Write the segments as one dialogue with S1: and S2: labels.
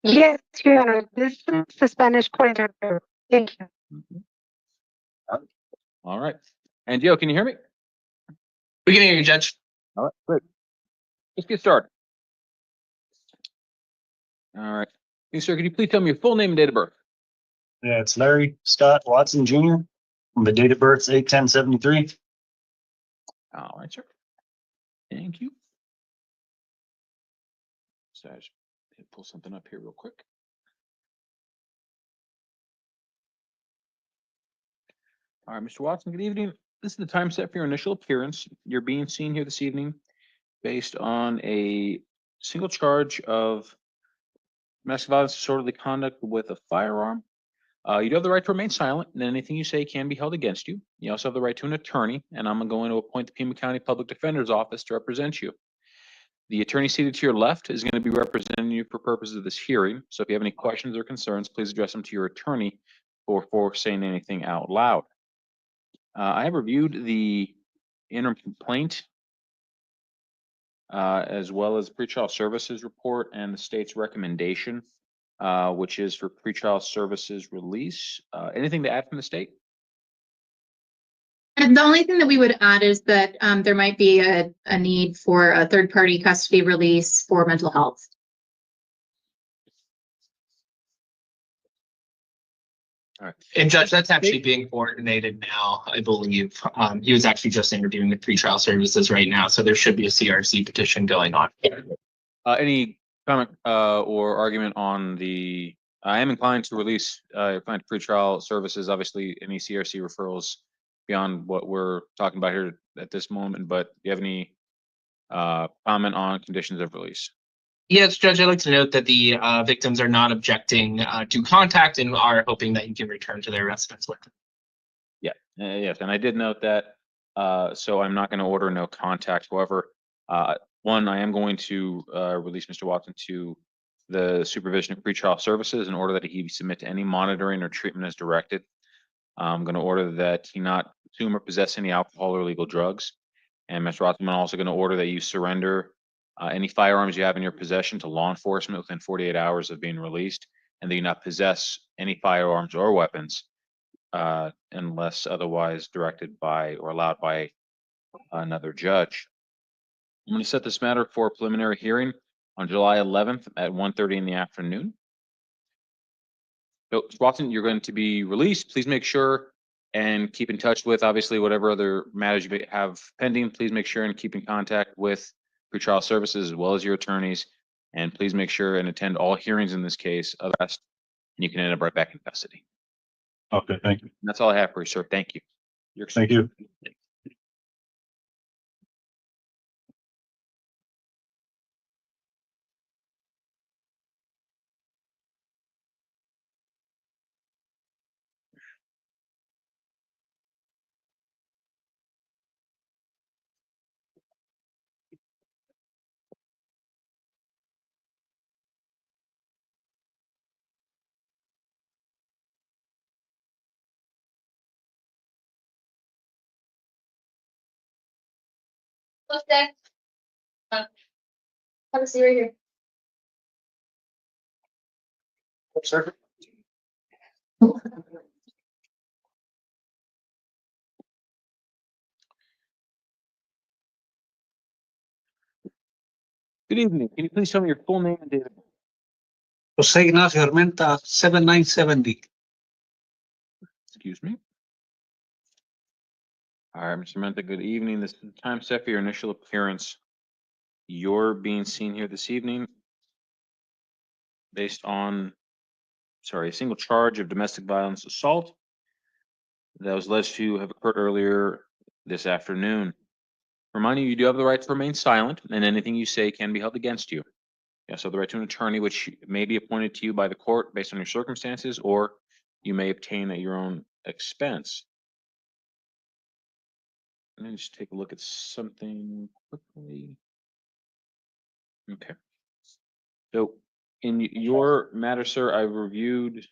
S1: Yes, Your Honor. This is the Spanish court interpreter. Thank you.
S2: All right. And Joe, can you hear me?
S3: We can hear you, Judge.
S2: All right, good. Let's get started. All right. Hey, sir, could you please tell me your full name and date of birth?
S4: Yeah, it's Larry Scott Watson Jr. The date of birth is 8/10/73.
S2: All right, sir. Thank you. So I just pull something up here real quick. All right, Mr. Watson, good evening. This is the time set for your initial appearance. You're being seen here this evening based on a single charge of domestic violence, disorderly conduct with a firearm. You do have the right to remain silent, and anything you say can be held against you. You also have the right to an attorney, and I'm going to appoint the Pima County Public Defender's Office to represent you. The attorney seated to your left is going to be representing you for purposes of this hearing. So if you have any questions or concerns, please address them to your attorney before saying anything out loud. I have reviewed the interim complaint as well as pretrial services report and the state's recommendation, which is for pretrial services release. Anything to add from the state?
S5: And the only thing that we would add is that there might be a need for a third-party custody release for mental health.
S2: All right.
S3: And Judge, that's actually being coordinated now, I believe. He was actually just interviewing with pretrial services right now, so there should be a CRC petition going on.
S2: Any comment or argument on the? I am inclined to release inclined to pretrial services. Obviously, any CRC referrals beyond what we're talking about here at this moment. But do you have any comment on conditions of release?
S3: Yes, Judge, I'd like to note that the victims are not objecting to contact and are hoping that you can return to their residence with them.
S2: Yeah, yes, and I did note that. So I'm not going to order no contact. However, one, I am going to release Mr. Watson to the supervision of pretrial services in order that he submit to any monitoring or treatment as directed. I'm going to order that he not consume or possess any alcohol or illegal drugs. And Mr. Watson, I'm also going to order that you surrender any firearms you have in your possession to law enforcement within 48 hours of being released, and that you not possess any firearms or weapons unless otherwise directed by or allowed by another judge. I'm going to set this matter for a preliminary hearing on July 11th at 1:30 in the afternoon. So, Mr. Watson, you're going to be released. Please make sure and keep in touch with, obviously, whatever other matters you may have pending. Please make sure and keep in contact with pretrial services as well as your attorneys. And please make sure and attend all hearings in this case. Otherwise, you can end up right back in custody.
S4: Okay, thank you.
S2: And that's all I have for you, sir. Thank you.
S4: Thank you.
S5: What's that? Have a seat right here.
S4: Sir.
S2: Good evening. Can you please tell me your full name and date of birth?
S6: Jose Ignacio Armenta, 7970.
S2: Excuse me. All right, Mr. Menta, good evening. This is the time set for your initial appearance. You're being seen here this evening based on, a single charge of domestic violence assault that was alleged to have occurred earlier this afternoon. Remind you do have the right to remain silent, and anything you say can be held against you. You also have the right to an attorney, which may be appointed to you by the court based on your circumstances, or you may obtain at your own expense. Let me just take a look at something quickly. Okay. So in your matter, sir, I reviewed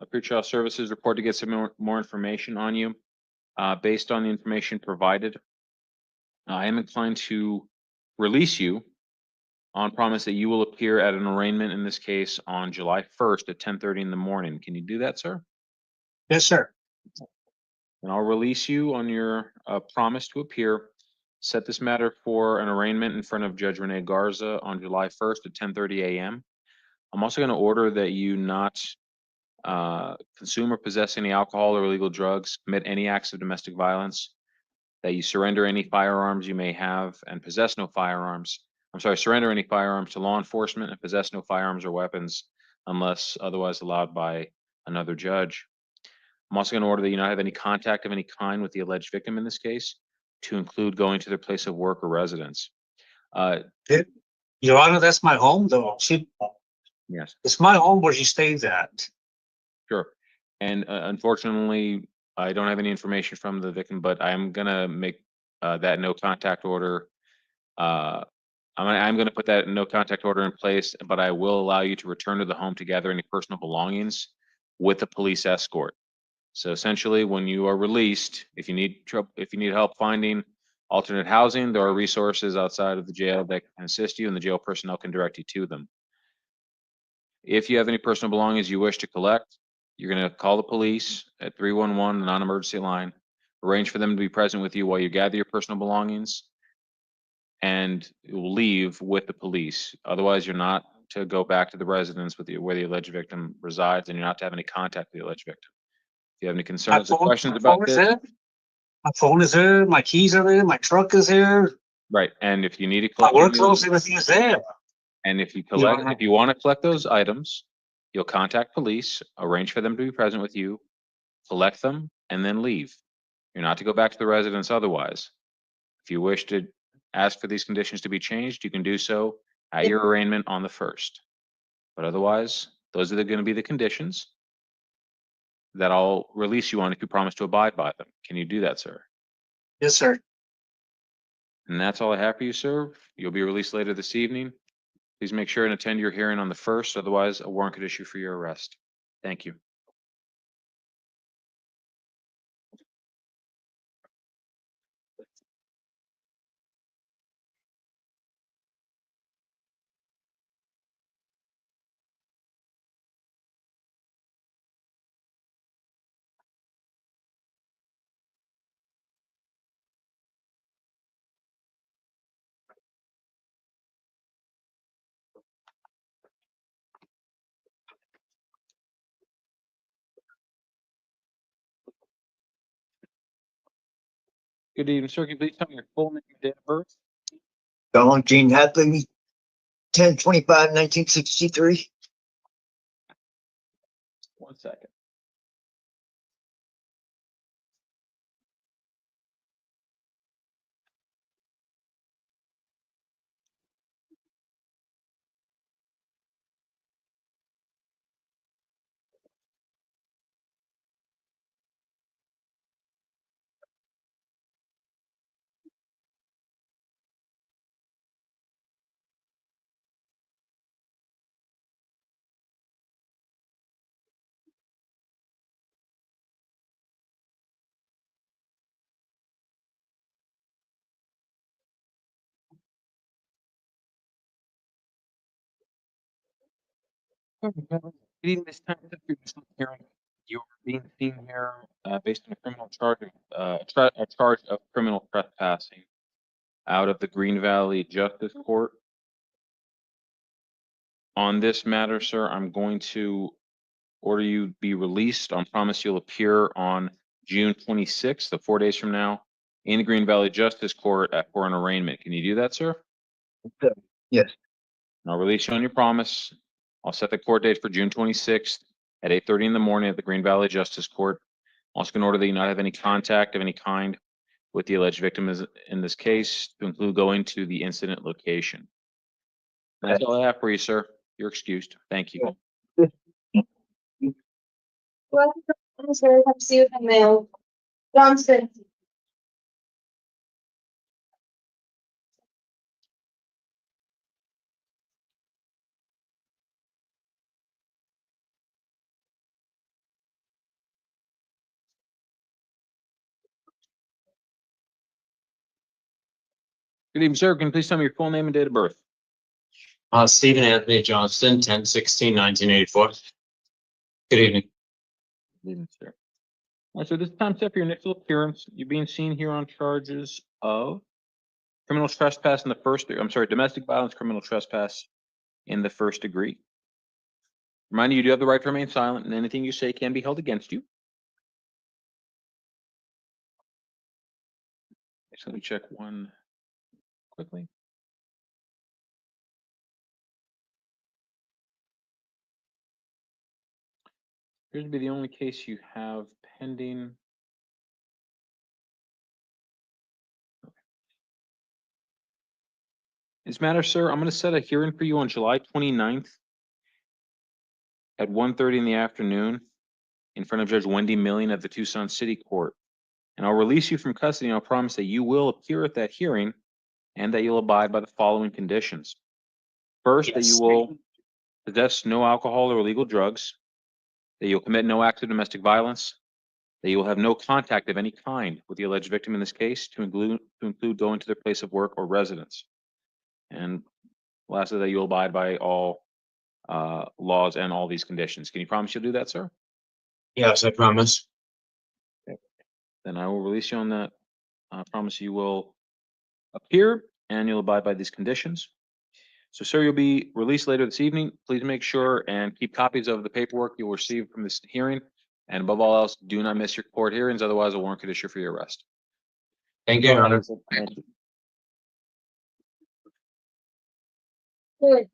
S2: a pretrial services report to get some more information on you. Based on the information provided, I am inclined to release you on promise that you will appear at an arraignment in this case on July 1st at 10:30 in the morning. Can you do that, sir?
S6: Yes, sir.
S2: And I'll release you on your promise to appear. Set this matter for an arraignment in front of Judge Renee Garza on July 1st at 10:30 a.m. I'm also going to order that you not consume or possess any alcohol or illegal drugs, commit any acts of domestic violence, that you surrender any firearms you may have and possess no firearms. I'm sorry, surrender any firearms to law enforcement and possess no firearms or weapons unless otherwise allowed by another judge. I'm also going to order that you not have any contact of any kind with the alleged victim in this case, to include going to their place of work or residence.
S6: Your Honor, that's my home though.
S2: Yes,
S6: It's my home where she stays at.
S2: sure. And unfortunately, I don't have any information from the victim, but I'm gonna make that no contact order. I'm gonna put that no contact order in place, but I will allow you to return to the home to gather any personal belongings with a police escort. So essentially, when you are released, if you need help finding alternate housing, there are resources outside of the jail that can assist you, and the jail personnel can direct you to them. If you have any personal belongings you wish to collect, you're going to call the police at 311, the non-emergency line, arrange for them to be present with you while you gather your personal belongings, and you'll leave with the police. Otherwise, you're not to go back to the residence where the alleged victim resides, and you're not to have any contact with the alleged victim. If you have any concerns or questions about this,
S6: My phone is there, my keys are there, my truck is there,
S2: right? And if you need to
S6: my
S2: collect,
S6: work clothes, everything is there.
S2: and if you
S6: Honor.
S2: if you want to collect those items, you'll contact police, arrange for them to be present with you, collect them, and then leave. You're not to go back to the residence otherwise. If you wish to ask for these conditions to be changed, you can do so at your arraignment on the 1st. But otherwise, those are going to be the conditions that I'll release you on if you promise to abide by them. Can you do that, sir?
S6: Yes, sir.
S2: And that's all I have for you, sir. You'll be released later this evening. Please make sure and attend your hearing on the 1st, otherwise a warrant could issue for your arrest. Thank you. Good evening, sir. Can you please tell me your full name and date of birth?
S7: Donald Gene Hadley, 10/25/1963.
S2: 1 second. Good evening, Ms. Thompson. You're just hearing you're being seen here based on a criminal charge of a charge of criminal trespassing out of the Green Valley Justice Court. On this matter, sir, I'm going to order you be released on promise you'll appear on June 26th, so 4 days from now, in the Green Valley Justice Court for an arraignment. Can you do that, sir?
S7: Yes.
S2: And I'll release you on your promise. I'll set the court date for June 26th at 8:30 in the morning at the Green Valley Justice Court. I'm also going to order that you not have any contact of any kind with the alleged victim in this case, to include going to the incident location. That's all I have for you, sir. You're excused. Thank you.
S8: Well, sir, have see you in the mail. Thompson.
S2: Good evening, sir. Can you please tell me your full name and date of birth?
S9: Stephen Anthony Johnston, 10/16/1984. Good evening.
S2: Good evening, sir. All right, so this time set for your initial appearance. You're being seen here on charges of criminal trespass in the domestic violence, criminal trespass in the first degree. Remind you do have the right to remain silent, and anything you say can be held against you. So let me check one quickly. Appears to be the only case you have pending. This matter, sir, I'm going to set a hearing for you on July 29th at 1:30 in the afternoon in front of Judge Wendy Millian of the Tucson City Court. And I'll release you from custody, and I'll promise that you will appear at that hearing and that you'll abide by the following conditions. First, that you will possess no alcohol or illegal drugs, that you'll commit no acts of domestic violence, that you will have no contact of any kind with the alleged victim in this case, to include going to their place of work or residence. And lastly, that you'll abide by all laws and all these conditions. Can you promise you'll do that, sir?
S9: Yes, I promise.
S2: Then I will release you on that. I promise you will appear and you'll abide by these conditions. So, sir, you'll be released later this evening. Please make sure and keep copies of the paperwork you'll receive from this hearing. And above all else, do not miss your court hearings. Otherwise, a warrant could issue for your arrest.
S9: Thank you, Your Honor.
S2: Thank you.
S8: Good.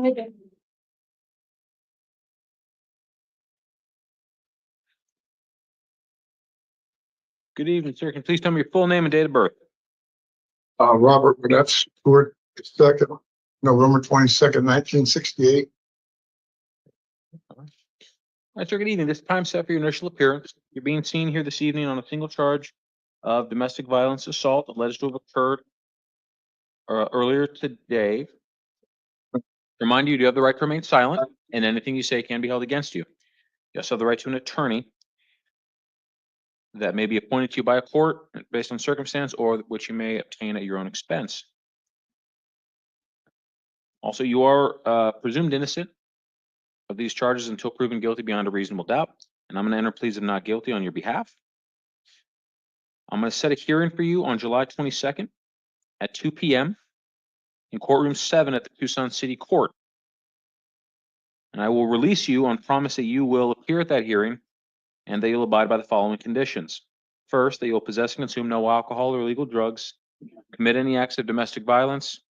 S8: Okay.
S2: Good evening, sir. Can you please tell me your full name and date of birth?
S10: Robert Burnett, Stewart, second, November 22nd, 1968.
S2: All right, sir. Good evening. This time set for your initial appearance. You're being seen here this evening on a single charge of domestic violence assault alleged to have occurred earlier today. Remind you, you have the right to remain silent, and anything you say can be held against you. You also have the right to an attorney that may be appointed to you by a court based on circumstance, or which you may obtain at your own expense. Also, you are presumed innocent of these charges until proven guilty beyond a reasonable doubt. And I'm going to enter pleas of not guilty on your behalf. I'm going to set a hearing for you on July 22nd at 2 p.m. in courtroom 7 at the Tucson City Court. And I will release you on promise that you will appear at that hearing and that you'll abide by the following conditions. First, that you'll possess and consume no alcohol or illegal drugs, commit any acts of domestic violence,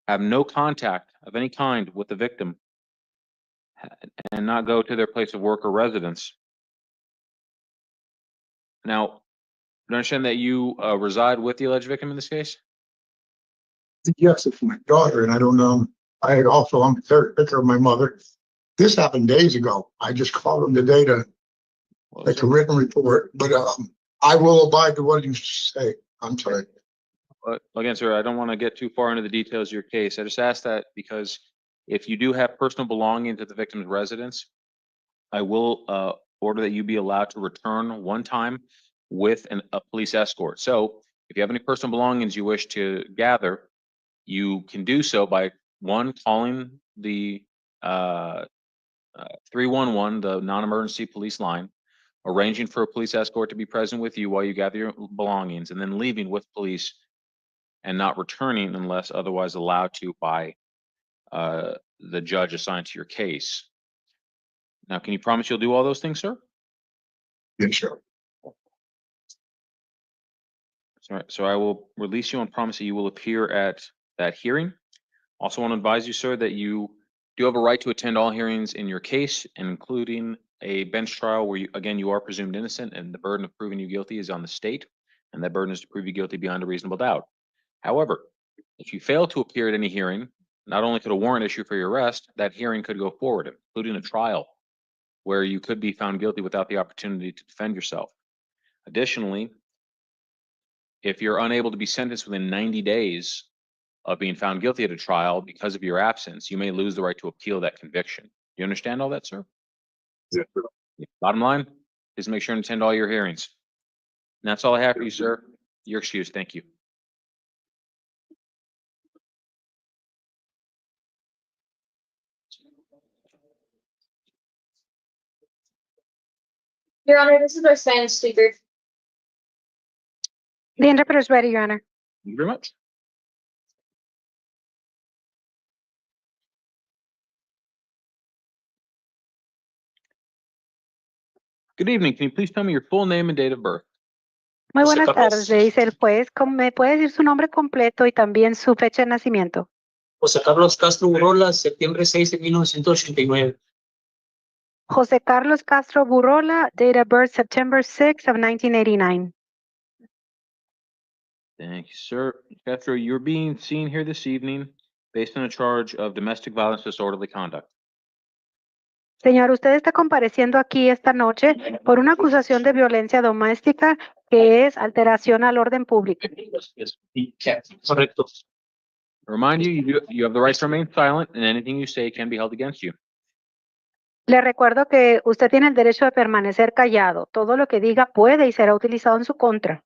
S2: have no contact of any kind with the victim, and not go to their place of work or residence. Now, do you understand that you reside with the alleged victim in this case?
S10: Yes, it's my daughter, and I don't know. I'm the caretaker of my mother. This happened days ago. I just called them today to make a written report, but I will abide to what you say. I'm sorry.
S2: Again, sir, I don't want to get too far into the details of your case. I just asked that because if you do have personal belongings at the victim's residence, I will order that you be allowed to return one time with a police escort. So if you have any personal belongings you wish to gather, you can do so by calling the 311, the non-emergency police line, arranging for a police escort to be present with you while you gather your belongings, and then leaving with police and not returning unless otherwise allowed to by the judge assigned to your case. Now, can you promise you'll do all those things, sir?
S10: Yes, sure.
S2: So I will release you and promise that you will appear at that hearing. Also want to advise you, sir, that you do have a right to attend all hearings in your case, including a bench trial where you are presumed innocent and the burden of proving you guilty is on the state, and that burden is to prove you guilty beyond a reasonable doubt. However, if you fail to appear at any hearing, not only could a warrant issue for your arrest, that hearing could go forward, including a trial where you could be found guilty without the opportunity to defend yourself. Additionally, if you're unable to be sentenced within 90 days of being found guilty at a trial because of your absence, you may lose the right to appeal that conviction. Do you understand all that, sir?
S10: Yes, sir.
S2: Bottom line, Please make sure and attend all your hearings. And that's all I have for you, sir. You're excused. Thank you.
S8: Your Honor, this is our Spanish speaker.
S1: The interpreter is ready, Your Honor.
S2: Thank you very much. Good evening. Can you please tell me your full name and date of birth?
S1: Muy
S9: José
S1: buenas
S9: Carlos.
S1: tardes, le dice el juez. ¿Me puede decir su nombre completo y también su fecha de nacimiento?
S6: José Carlos Castro Urola, septiembre 6 de 1989.
S1: José Carlos Castro Burrola, date of birth September 6 of 1989.
S2: Thank you, sir. Castro, you're being seen here this evening based on a charge of domestic violence disorderly conduct.
S1: Señor, usted está compareciendo aquí esta noche por una acusación de violencia doméstica que es alteración al orden público.
S6: Correcto.
S2: Remind you, you have the right to remain silent and anything you say can be held against you.
S1: Le recuerdo que usted tiene el derecho de permanecer callado. Todo lo que diga puede y será utilizado en su contra.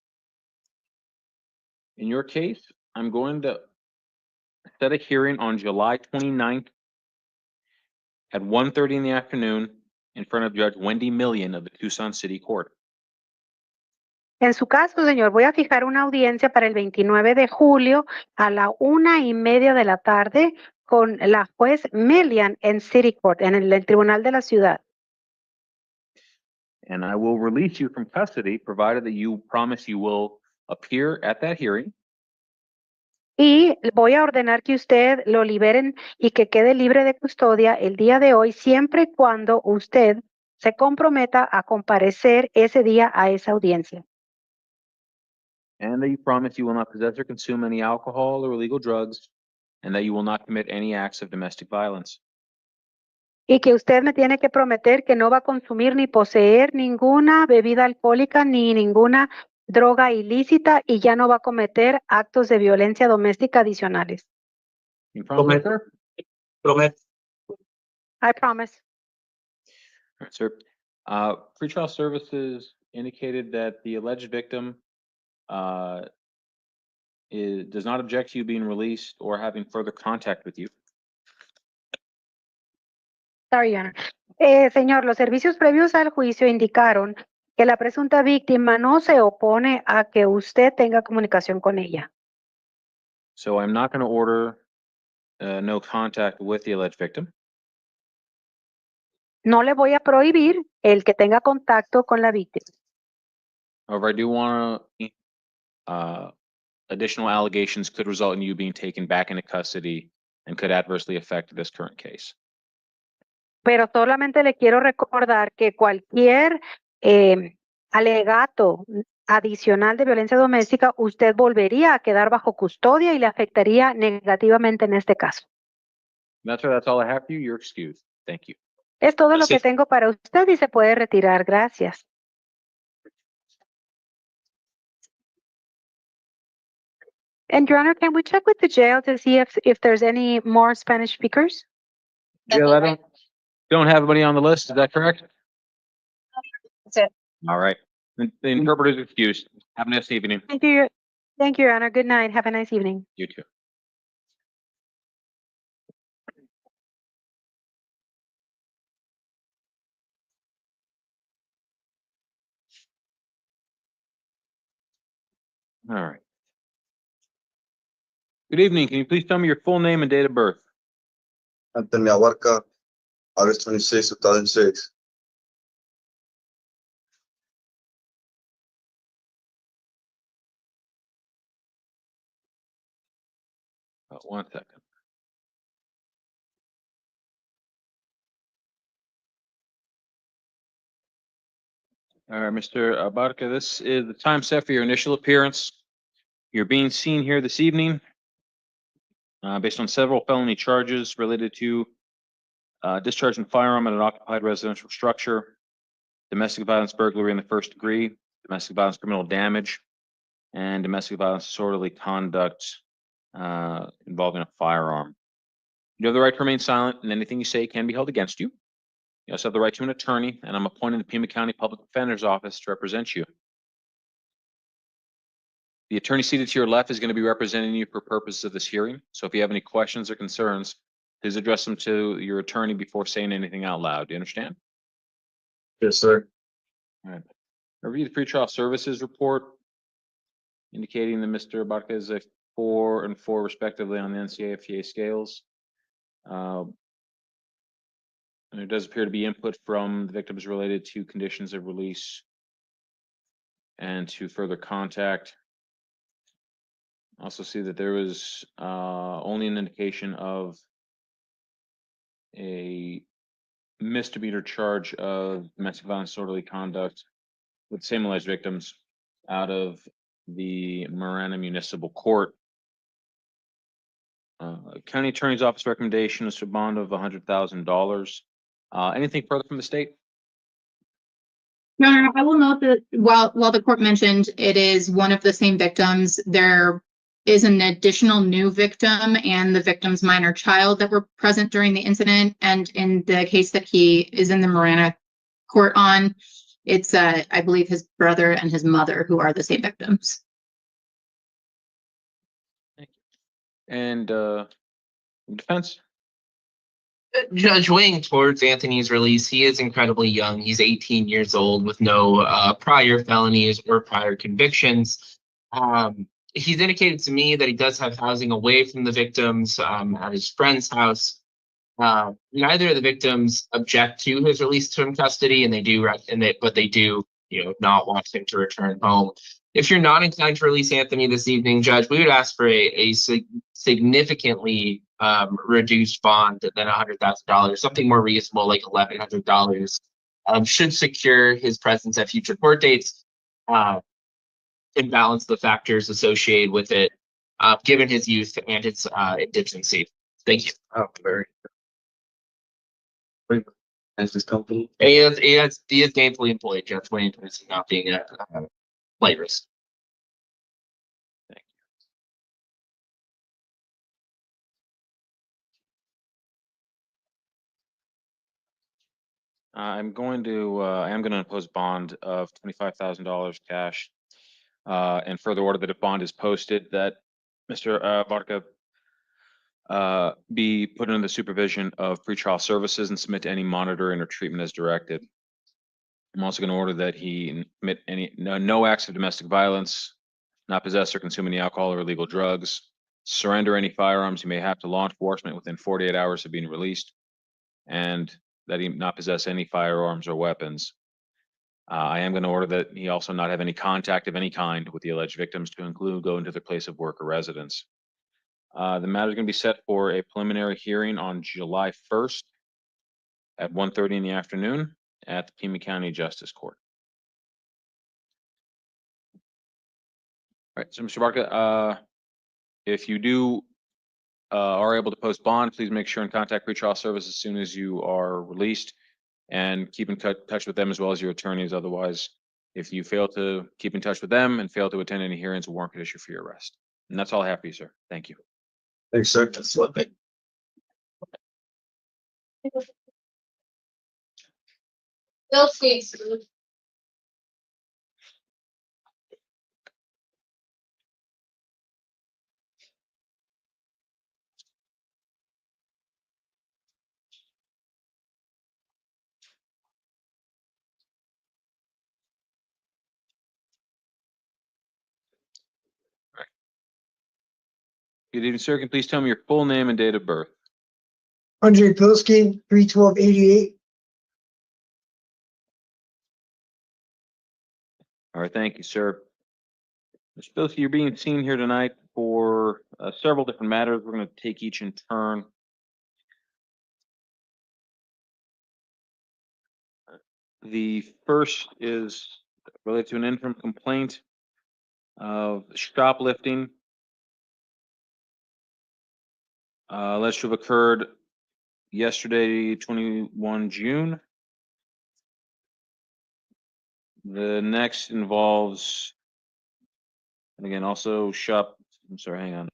S2: In your case, I'm going to set a hearing on July 29th at 1:30 in the afternoon in front of Judge Wendy Million of the Tucson City Court.
S1: En su caso, señor, voy a fijar una audiencia para el 29 de julio a la 1:30 de la tarde con la juez Millian en City Court, en el Tribunal de la Ciudad.
S2: And I will release you from custody provided that you promise you will appear at that hearing.
S1: Y voy a ordenar que usted lo liberen y que quede libre de custodia el día de hoy, siempre y cuando usted se comprometa a comparecer ese día a esa audiencia.
S2: And that you promise you will not possess or consume any alcohol or illegal drugs, and that you will not commit any acts of domestic violence.
S1: Y que usted me tiene que prometer que no va a consumir ni poseer ninguna bebida alcohólica ni ninguna droga ilícita y ya no va a cometer actos de violencia doméstica adicionales.
S2: You promise, sir?
S6: Prometo.
S1: I promise.
S2: All right, sir. Pretrial services indicated that the alleged victim does not object to you being released or having further contact with you.
S1: Sorry, Your Honor. Señor, los servicios previos al juicio indicaron que la presunta víctima no se opone a que usted tenga comunicación con ella.
S2: So I'm not going to order no contact with the alleged victim.
S1: No le voy a prohibir el que tenga contacto con la víctima.
S2: However, I do want to, additional allegations could result in you being taken back into custody and could adversely affect this current case.
S1: Pero solamente le quiero recordar que cualquier alegato adicional de violencia doméstica, usted volvería a quedar bajo custodia y le afectaría negativamente en este caso.
S2: That's all I have for you. You're excused. Thank you.
S1: Es todo lo que
S6: Gracias.
S1: tengo para usted y se puede retirar. Gracias. And Your Honor, can we check with the jail to see if there's any more Spanish speakers?
S2: Jill, I don't have anybody on the list. Is that correct?
S8: That's it.
S2: All right. The interpreter is excused. Have a nice evening.
S1: Thank you, Your Honor. Good night. Have a nice evening.
S2: You too. All right. Good evening. Can you please tell me your full name and date of birth?
S7: Antonio Abarca, August 26, 2006.
S2: One second. All right, Mr. Abarca, this is the time set for your initial appearance. You're being seen here this evening based on several felony charges related to discharging firearm at an occupied residential structure, domestic violence burglary in the first degree, domestic violence criminal damage, and domestic violence disorderly conduct involving a firearm. You have the right to remain silent, and anything you say can be held against you. You also have the right to an attorney, and I'm appointing the Pima County Public Defender's Office to represent you. The attorney seated to your left is going to be representing you for purposes of this hearing. So if you have any questions or concerns, please address them to your attorney before saying anything out loud. Do you understand?
S7: Yes, sir.
S2: All right. Review the pretrial services report indicating that Mr. Abarca is a 4 and 4 respectively on the NCAFTA scales. And there does appear to be input from the victims related to conditions of release and to further contact. Also see that there was only an indication of a misdemeanor charge of domestic violence disorderly conduct with same alleged victims out of the Marana Municipal Court. County Attorney's Office recommendation is a bond of $100,000. Anything further from the state?
S5: Your Honor, I will note that while the court mentioned it is one of the same victims, there is an additional new victim and the victim's minor child that were present during the incident. And in the case that he is in the Marana court on, it's I believe his brother and his mother who are the same victims.
S2: And defense?
S3: Judge, weighing towards Anthony's release, he is incredibly young. He's 18 years old with no prior felonies or prior convictions. He's indicated to me that he does have housing away from the victims at his friend's house. Neither of the victims object to his release to custody, and they do, but they do, not want him to return home. If you're not inclined to release Anthony this evening, Judge, we would ask for a significantly reduced bond than $100,000, something more reasonable like $1,100, should secure his presence at future court dates and balance the factors associated with it, given his youth and his indigency. Thank you.
S7: Oh, very. As this company.
S3: And he is gainfully employed, Judge Wayne, is not being a flight risk.
S2: I am going to impose bond of $25,000 cash, and further order that if bond is posted, that Mr. Barca be put under the supervision of pretrial services and submit to any monitoring or treatment as directed. I'm also going to order that he commit no acts of domestic violence, not possess or consume any alcohol or illegal drugs, surrender any firearms he may have to law enforcement within 48 hours of being released, and that he not possess any firearms or weapons. I am going to order that he also not have any contact of any kind with the alleged victims, to include going to their place of work or residence. The matter is going to be set for a preliminary hearing on July 1st at 1:30 in the afternoon at the Pima County Justice Court. All right, so Mr. Barca, if you are able to post bond, please make sure and contact pretrial service as soon as you are released, and keep in touch with them as well as your attorneys. Otherwise, if you fail to keep in touch with them and fail to attend any hearings, a warrant could issue for your arrest. And that's all I have for you, sir. Thank you.
S7: Thanks, sir. That's what they.
S8: Bill Speaks.
S2: Good evening, sir. Can you please tell me your full name and date of birth?
S11: Andre Pilkini, 3/12/88.
S2: All right, thank you, sir. Mr. Pilkini, you're being seen here tonight for several different matters. We're going to take each in turn. The first is related to an interim complaint of shoplifting alleged to have occurred yesterday, 21 June. The next involves, and again, also I'm sorry, hang on.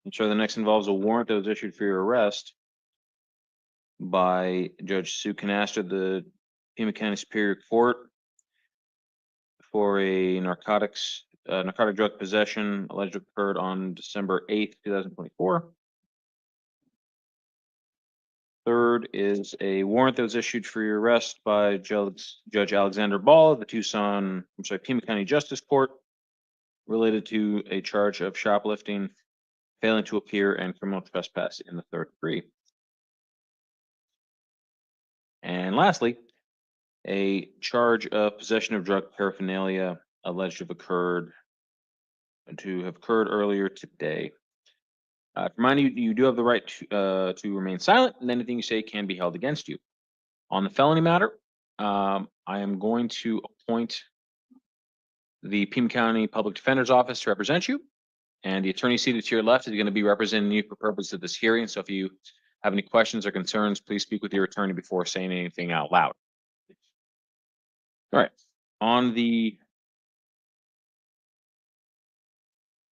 S2: And so the next involves a warrant that was issued for your arrest by Judge Sue Canasta, the Pima County Superior Court, for a narcotic drug possession alleged to have occurred on December 8th, 2024. Third is a warrant that was issued for your arrest by Judge Alexander Ball of the Pima County Justice Court, related to a charge of shoplifting, failing to appear, and criminal trespass in the third degree. And lastly, a charge of possession of drug paraphernalia alleged to have occurred earlier today. Remind you, you do have the right to remain silent, and anything you say can be held against you. On the felony matter, I am going to appoint the Pima County Public Defender's Office to represent you, and the attorney seated to your left is going to be representing you for purposes of this hearing. So if you have any questions or concerns, please speak with your attorney before saying anything out loud. All right, on the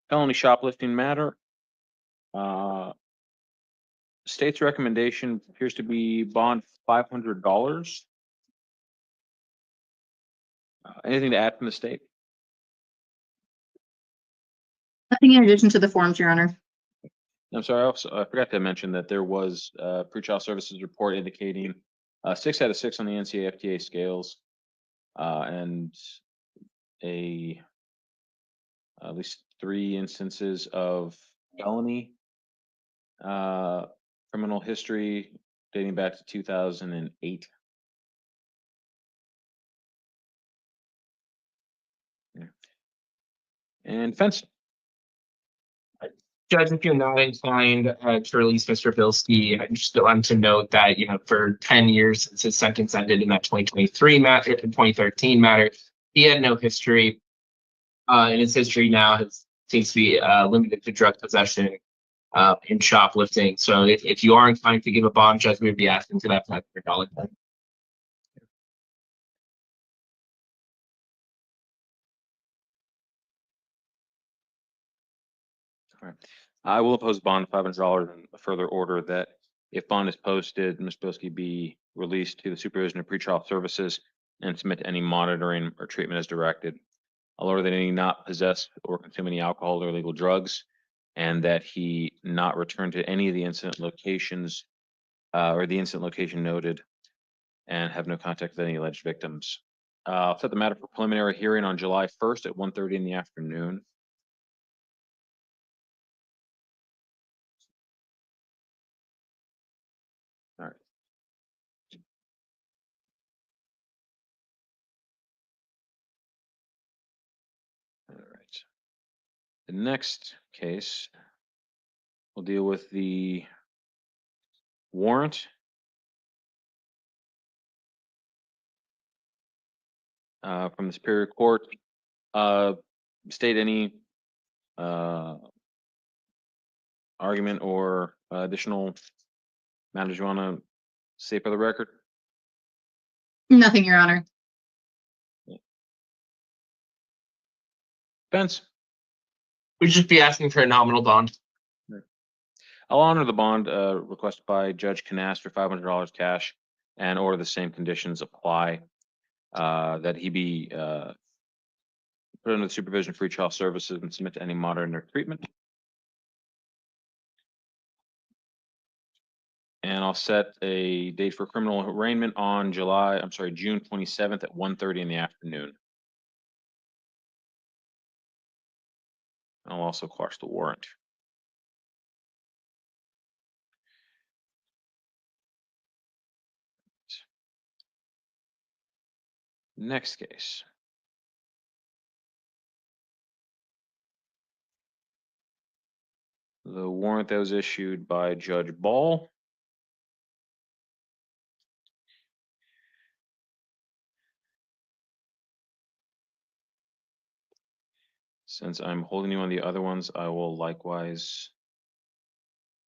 S2: felony shoplifting matter, state's recommendation appears to be bond $500. Anything to add from the state?
S5: Nothing in addition to the forms, Your Honor.
S2: I'm sorry, I forgot to mention that there was a pretrial services report indicating 6 out of 6 on the NCAA scales, and at least 3 instances of felony criminal history dating back to 2008. Yeah. And fence.
S3: Judge, if you're not inclined to release Mr. Bilski, I just want to note that, for 10 years since his sentence ended in that 2023 matter, 2013 matter, he had no history. And his history now seems to be limited to drug possession and shoplifting. So if you are inclined to give a bond, Judge, we would be asking for that $500 fine.
S2: I will oppose bond $500 and a further order that if bond is posted, Ms. Bilski be released to the supervision of pretrial services and submit to any monitoring or treatment as directed. I'll order that he not possess or consume any alcohol or illegal drugs, and that he not return to any of the incident locations or the incident location noted, and have no contact with any alleged victims. I'll set the matter for preliminary hearing on July 1st at 1:30 in the afternoon. All right. All right. The next case will deal with the warrant from the Superior Court. State any argument or additional matters you want to say for the record?
S5: Nothing, Your Honor.
S2: Spence?
S3: We'd just be asking for a nominal bond.
S2: I'll honor the bond requested by Judge Canasta for $500 cash, and order the same conditions apply, that he be put under the supervision of free trial services and submit to any monitoring or treatment. And I'll set a date for criminal arraignment on June 27th at 1:30 in the afternoon. I'll also quash the warrant. Next case. The warrant that was issued by Judge Ball. Since I'm holding you on the other ones, I will likewise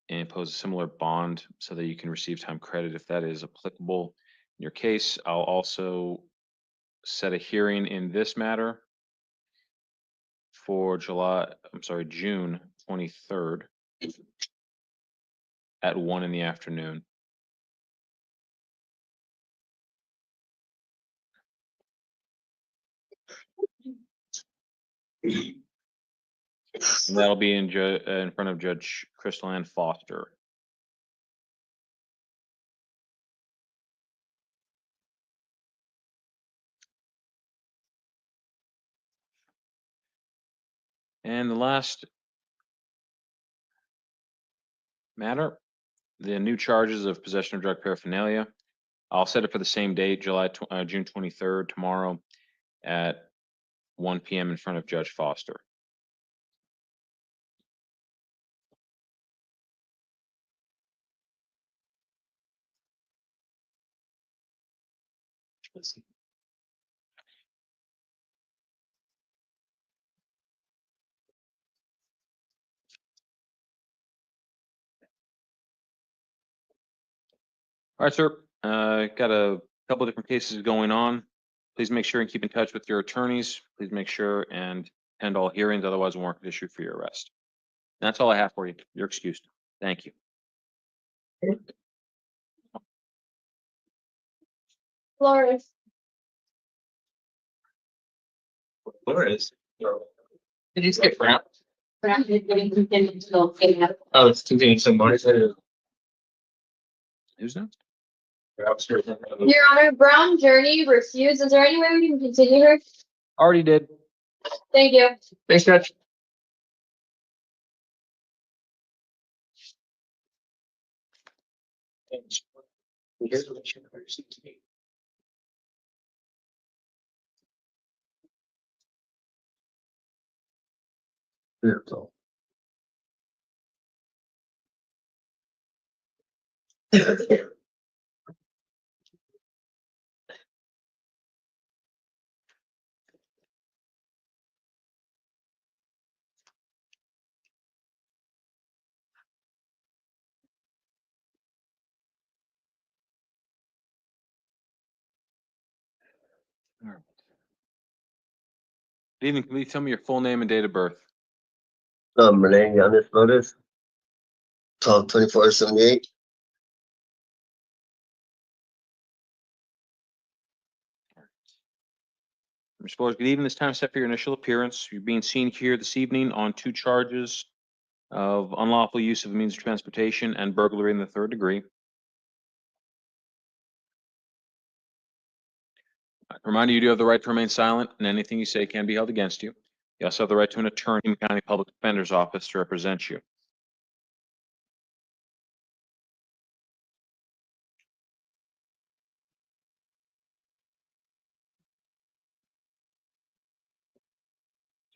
S2: impose a similar bond so that you can receive time credit if that is applicable in your case. I'll also set a hearing in this matter for June 23rd at 1 in the afternoon. And that'll be in front of Judge Crystal Ann Foster. And the last matter, the new charges of possession of drug paraphernalia. I'll set it for the same date, June 23rd, tomorrow at 1 p.m. in front of Judge Foster. All right, sir. Got a couple of different cases going on. Please make sure and keep in touch with your attorneys. Please make sure and attend all hearings, otherwise a warrant could issue for your arrest. That's all I have for you. You're excused. Thank you.
S8: Flores.
S3: Flores. Did you skip Brown?
S8: Oh,
S3: Oh, it's continuing some more.
S2: Who's next?
S8: Your Honor, Brown Journey refused. Is there any way we can continue her?
S2: Already did.
S8: Thank you.
S3: Thanks, Judge.
S2: Good evening. Can you tell me your full name and date of birth?
S7: Renee Yanis Flores. 12/24/78.
S2: Mr. Flores, good evening. This time set for your initial appearance. You're being seen here this evening on 2 charges of unlawful use of a means of transportation and burglary in the 3rd degree. Reminder, you do have the right to remain silent, and anything you say can be held against you. You also have the right to an attorney in the County Public Defender's Office to represent you.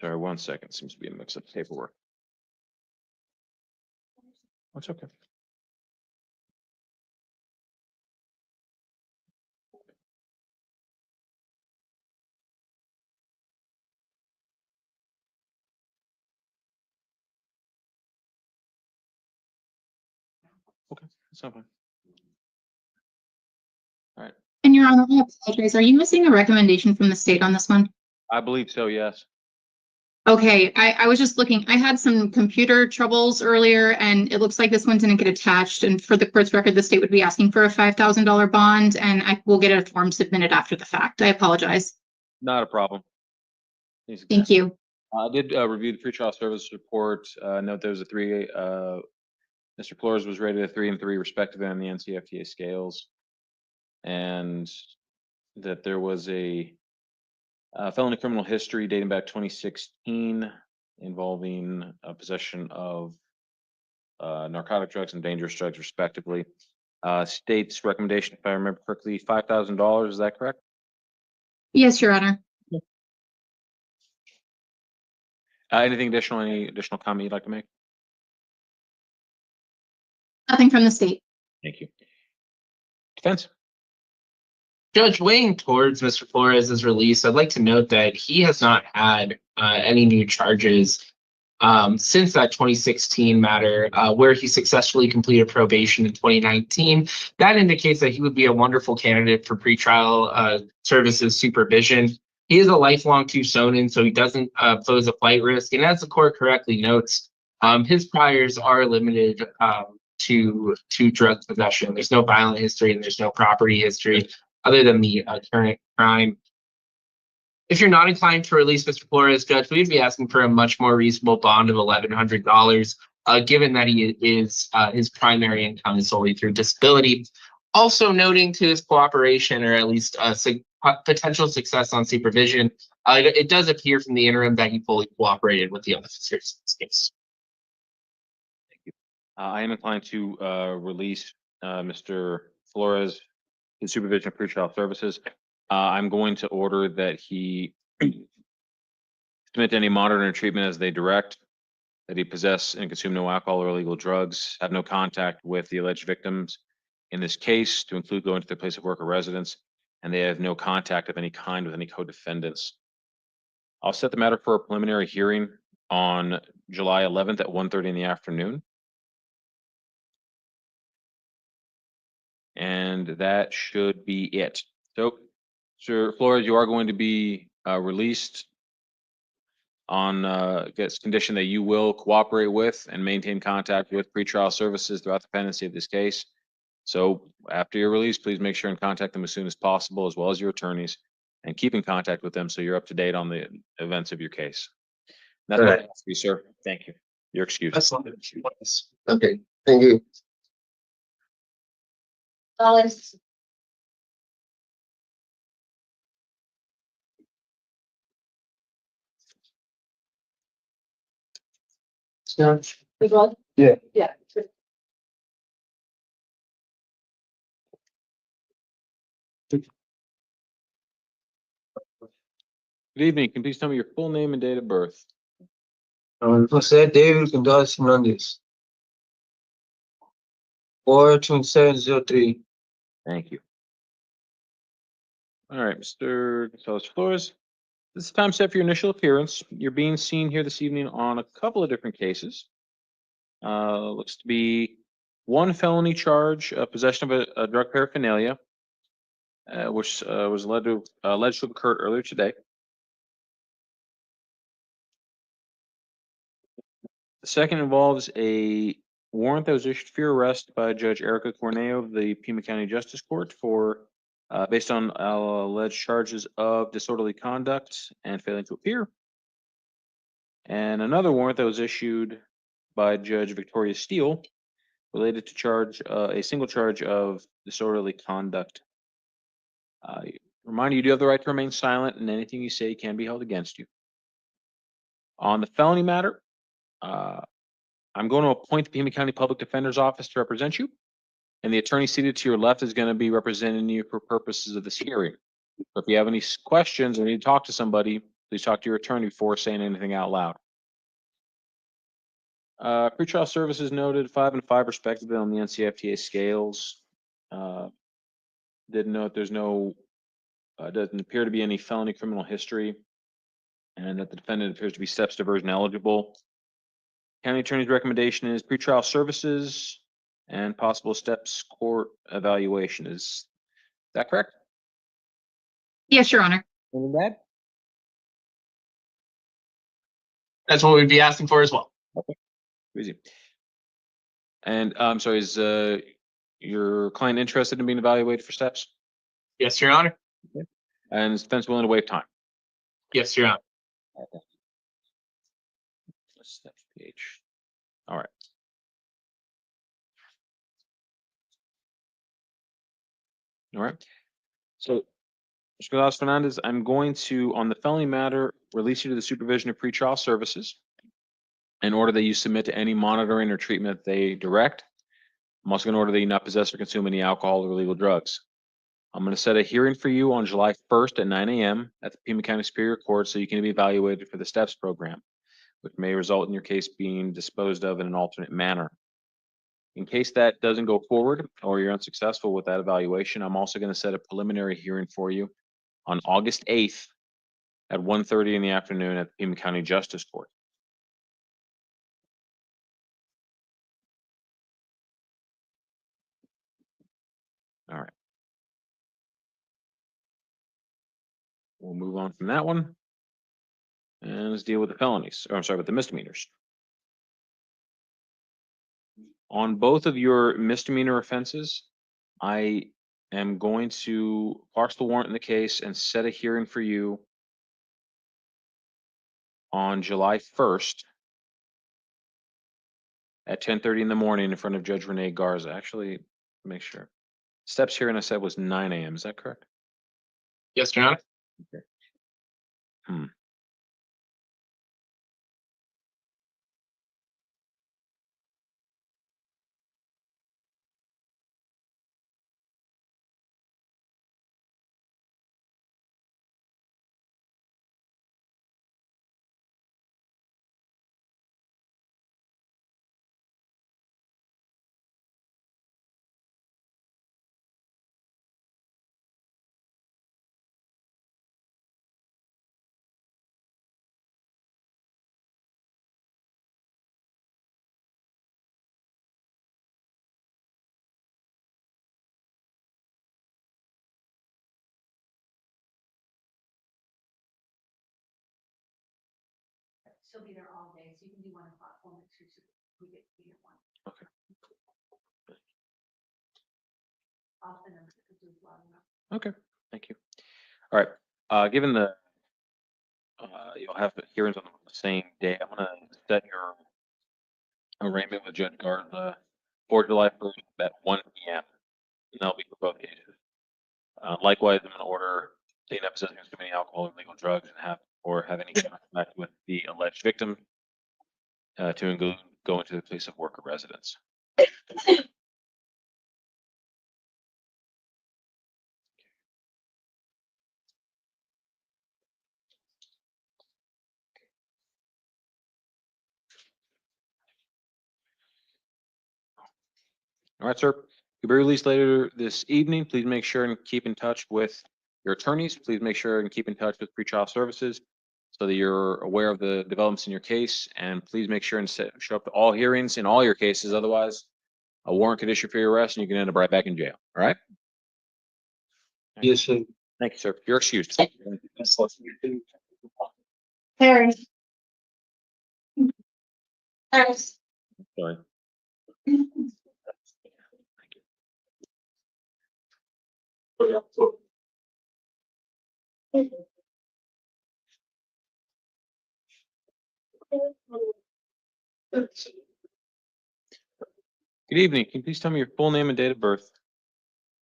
S2: Sorry, 1 second. Seems to be a mix-up paperwork. That's okay. Okay, that's not fine. All right.
S5: And Your Honor, I apologize. Are you missing a recommendation from the state on this one?
S2: I believe so, yes.
S5: Okay, I was just looking, I had some computer troubles earlier and it looks like this one didn't get attached. And for the court's record, the state would be asking for a $5,000 bond and I will get a form submitted after the fact. I apologize.
S2: Not a problem.
S5: Thank you.
S2: I did review the pretrial service report. Note there was a 3. Mr. Flores was rated a 3 and 3 respectively on the NCFTA scales, and that there was a felony criminal history dating back 2016 involving possession of narcotic drugs and dangerous drugs respectively. State's recommendation, if I remember correctly, $5,000. Is that correct?
S5: Yes, Your Honor.
S2: Anything additional? Any additional comment you'd like to make?
S5: Nothing from the state.
S2: Thank you. Defense.
S3: Judge, weighing towards Mr. Flores' release, I'd like to note that he has not had any new charges since that 2016 matter where he successfully completed probation in 2019. That indicates that he would be a wonderful candidate for pretrial services supervision. He is a lifelong Tucsonan, so he doesn't pose a flight risk. And as the court correctly notes, His priors are limited to drug possession. There's no violent history and there's no property history other than the current crime. If you're not inclined to release Mr. Flores, Judge, we'd be asking for a much more reasonable bond of $1,100, given that he is his primary income is solely through disability. Also noting to his cooperation, or at least potential success on supervision, it does appear from the interim that he fully cooperated with the officers in this case.
S2: I am inclined to release Mr. Flores in supervision of pretrial services. I'm going to order that he submit to any monitoring treatment as they direct, that he possess and consume no alcohol or illegal drugs, have no contact with the alleged victims in this case, to include going to their place of work or residence, and they have no contact of any kind with any co-defendants. I'll set the matter for a preliminary hearing on July 11th at 1:30 in the afternoon. And that should be it. So, Sir Flores, you are going to be released on condition that you will cooperate with and maintain contact with pretrial services throughout the pendency of this case. So after your release, please make sure and contact them as soon as possible, as well as your attorneys, and keep in contact with them so you're up to date on the events of your case. That's what I ask you, sir. Thank you. You're excused.
S3: That's all.
S7: Okay, thank you.
S8: Dollars.
S7: Yeah.
S8: Yeah.
S2: Good evening. Can you please tell me your full name and date of birth?
S6: Jose David Gonzalez Hernandez. 42703.
S2: Thank you. All right, Mr. Gonzalez Flores. This is time set for your initial appearance. You're being seen here this evening on a couple of different cases. Looks to be one felony charge of possession of a drug paraphernalia, which was alleged to have occurred earlier today. The second involves a warrant that was issued for your arrest by Judge Erica Corneo of the Pima County Justice Court for based on alleged charges of disorderly conduct and failing to appear. And another warrant that was issued by Judge Victoria Steele related to a single charge of disorderly conduct. Remind you do have the right to remain silent, and anything you say can be held against you. On the felony matter, I'm going to appoint the Pima County Public Defender's Office to represent you, and the attorney seated to your left is going to be representing you for purposes of this hearing. So if you have any questions or need to talk to somebody, please talk to your attorney before saying anything out loud. Pretrial services noted 5 and 5 respectively on the NCFTA scales. Did note there's no, doesn't appear to be any felony criminal history, and that the defendant appears to be steps diversion eligible. County attorney's recommendation is pretrial services and possible steps court evaluation. Is that correct?
S5: Yes, Your Honor.
S2: Anything bad?
S3: That's what we'd be asking for as well.
S2: Okay. Easy. And I'm sorry, is your client interested in being evaluated for steps?
S3: Yes, Your Honor.
S2: Okay. And is defense willing to waive time?
S3: Yes, Your Honor.
S2: Okay. Steps page. All right. All right. So, Mr. Gonzalez Fernandez, I'm going to, on the felony matter, release you to the supervision of pretrial services in order that you submit to any monitoring or treatment they direct. I'm also going to order that you not possess or consume any alcohol or illegal drugs. I'm going to set a hearing for you on July 1st at 9 a.m. at the Pima County Superior Court so you can be evaluated for the STEPS program, which may result in your case being disposed of in an alternate manner. In case that doesn't go forward or you're unsuccessful with that evaluation, I'm also going to set a preliminary hearing for you on August 8th at 1:30 in the afternoon at the Pima County Justice Court. All right. We'll move on from that one. And let's deal with the felonies, or I'm sorry, with the misdemeanors. On both of your misdemeanor offenses, I am going to parse the warrant in the case and set a hearing for you on July 1st at 10:30 in the morning in front of Judge Renee Garza. Actually, make sure. Steps hearing I said was 9 a.m. Is that correct?
S3: Yes, Your Honor.
S2: Okay. Hmm.
S1: She'll be there all day, so you can do 1 o'clock when we get to be at 1.
S2: Okay.
S1: I'll send them to the blog.
S2: Okay, thank you. All right, given the, you'll have the hearings on the same day, I'm gonna set your arraignment with Judge Garza for July 1st at 1 p.m. And that'll be for both cases. Likewise, I'm gonna order clean up possessing too many alcohol or illegal drugs and have any contact with the alleged victim to go into the place of work or residence. All right, sir. You'll be released later this evening. Please make sure and keep in touch with your attorneys. Please make sure and keep in touch with pretrial services so that you're aware of the developments in your case. And please make sure and show up to all hearings in all your cases. Otherwise, a warrant could issue for your arrest and you can end up right back in jail. All right?
S9: Yes, sir.
S2: Thank you, sir. You're excused.
S8: Harris. Harris.
S2: Sorry. Good evening. Can you please tell me your full name and date of birth?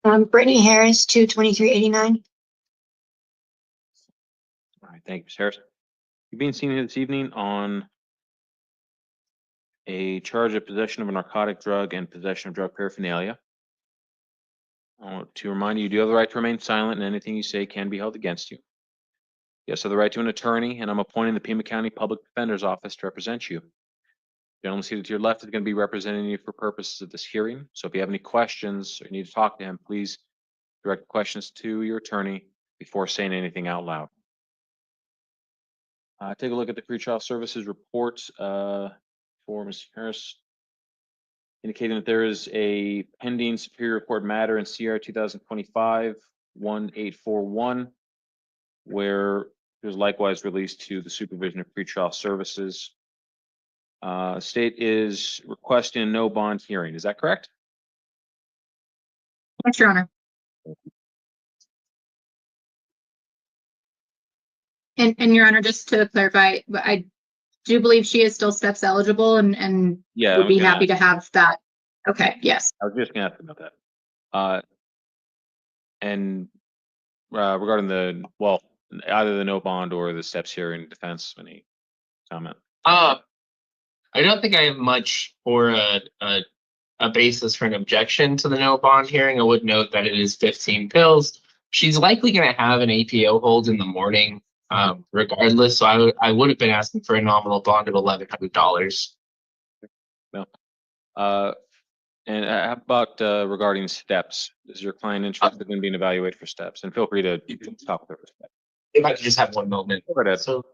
S12: Brittany Harris, 22389.
S2: All right, thank you, Ms. Harris. You're being seen here this evening on a charge of possession of a narcotic drug and possession of drug paraphernalia. I want to remind you, you do have the right to remain silent, and anything you say can be held against you. You also have the right to an attorney, and I'm appointing the Pima County Public Defender's Office to represent you. The gentleman seated to your left is going to be representing you for purposes of this hearing. So if you have any questions or you need to talk to him, please direct questions to your attorney before saying anything out loud. Take a look at the pretrial services report for Ms. Harris, indicating that there is a pending Superior Court matter in CR 2025-1841, where there's likewise released to the supervision of pretrial services. State is requesting a no bond hearing. Is that correct?
S5: Yes, Your Honor. And Your Honor, just to clarify, I do believe she is still steps eligible and
S2: Yeah,
S5: would be
S2: I was gonna
S5: happy to have that. Okay, yes.
S2: I was just gonna ask about that. And regarding either the no bond or the steps hearing defense, any comment?
S3: I don't think I have much for a basis for an objection to the no bond hearing. I would note that it is 15 pills. She's likely going to have an APO hold in the morning, regardless. So I would have been asking for a nominal bond of $1,100.
S2: No. And how about regarding steps? Is your client interested in being evaluated for steps? And feel free to talk with her respect.
S3: If I could just have 1 moment.
S2: Go ahead.
S3: So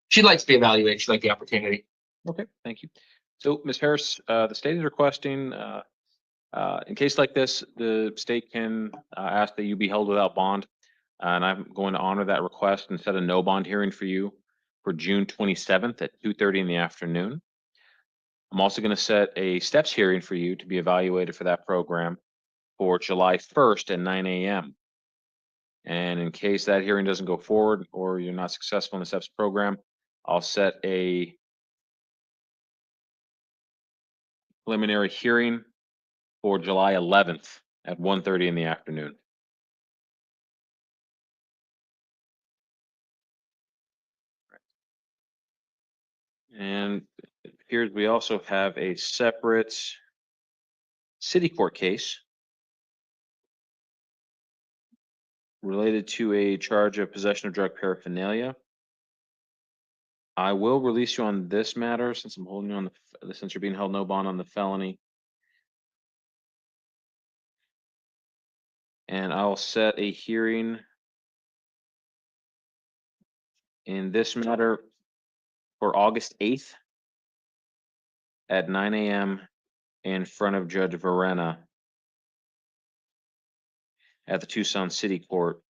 S3: she'd like to be evaluated. She'd like the opportunity.
S2: Okay, thank you. So, Ms. Harris, the state is requesting, in case like this, the state can ask that you be held without bond. And I'm going to honor that request and set a no bond hearing for you for June 27th at 2:30 in the afternoon. I'm also going to set a steps hearing for you to be evaluated for that program for July 1st at 9 a.m. And in case that hearing doesn't go forward or you're not successful in the steps program, I'll set a preliminary hearing for July 11th at 1:30 in the afternoon. And it appears we also have a separate city court case related to a charge of possession of drug paraphernalia. I will release you on this matter since I'm holding you on since you're being held no bond on the felony. And I'll set a hearing in this matter for August 8th at 9 a.m. in front of Judge Verena at the Tucson City Court.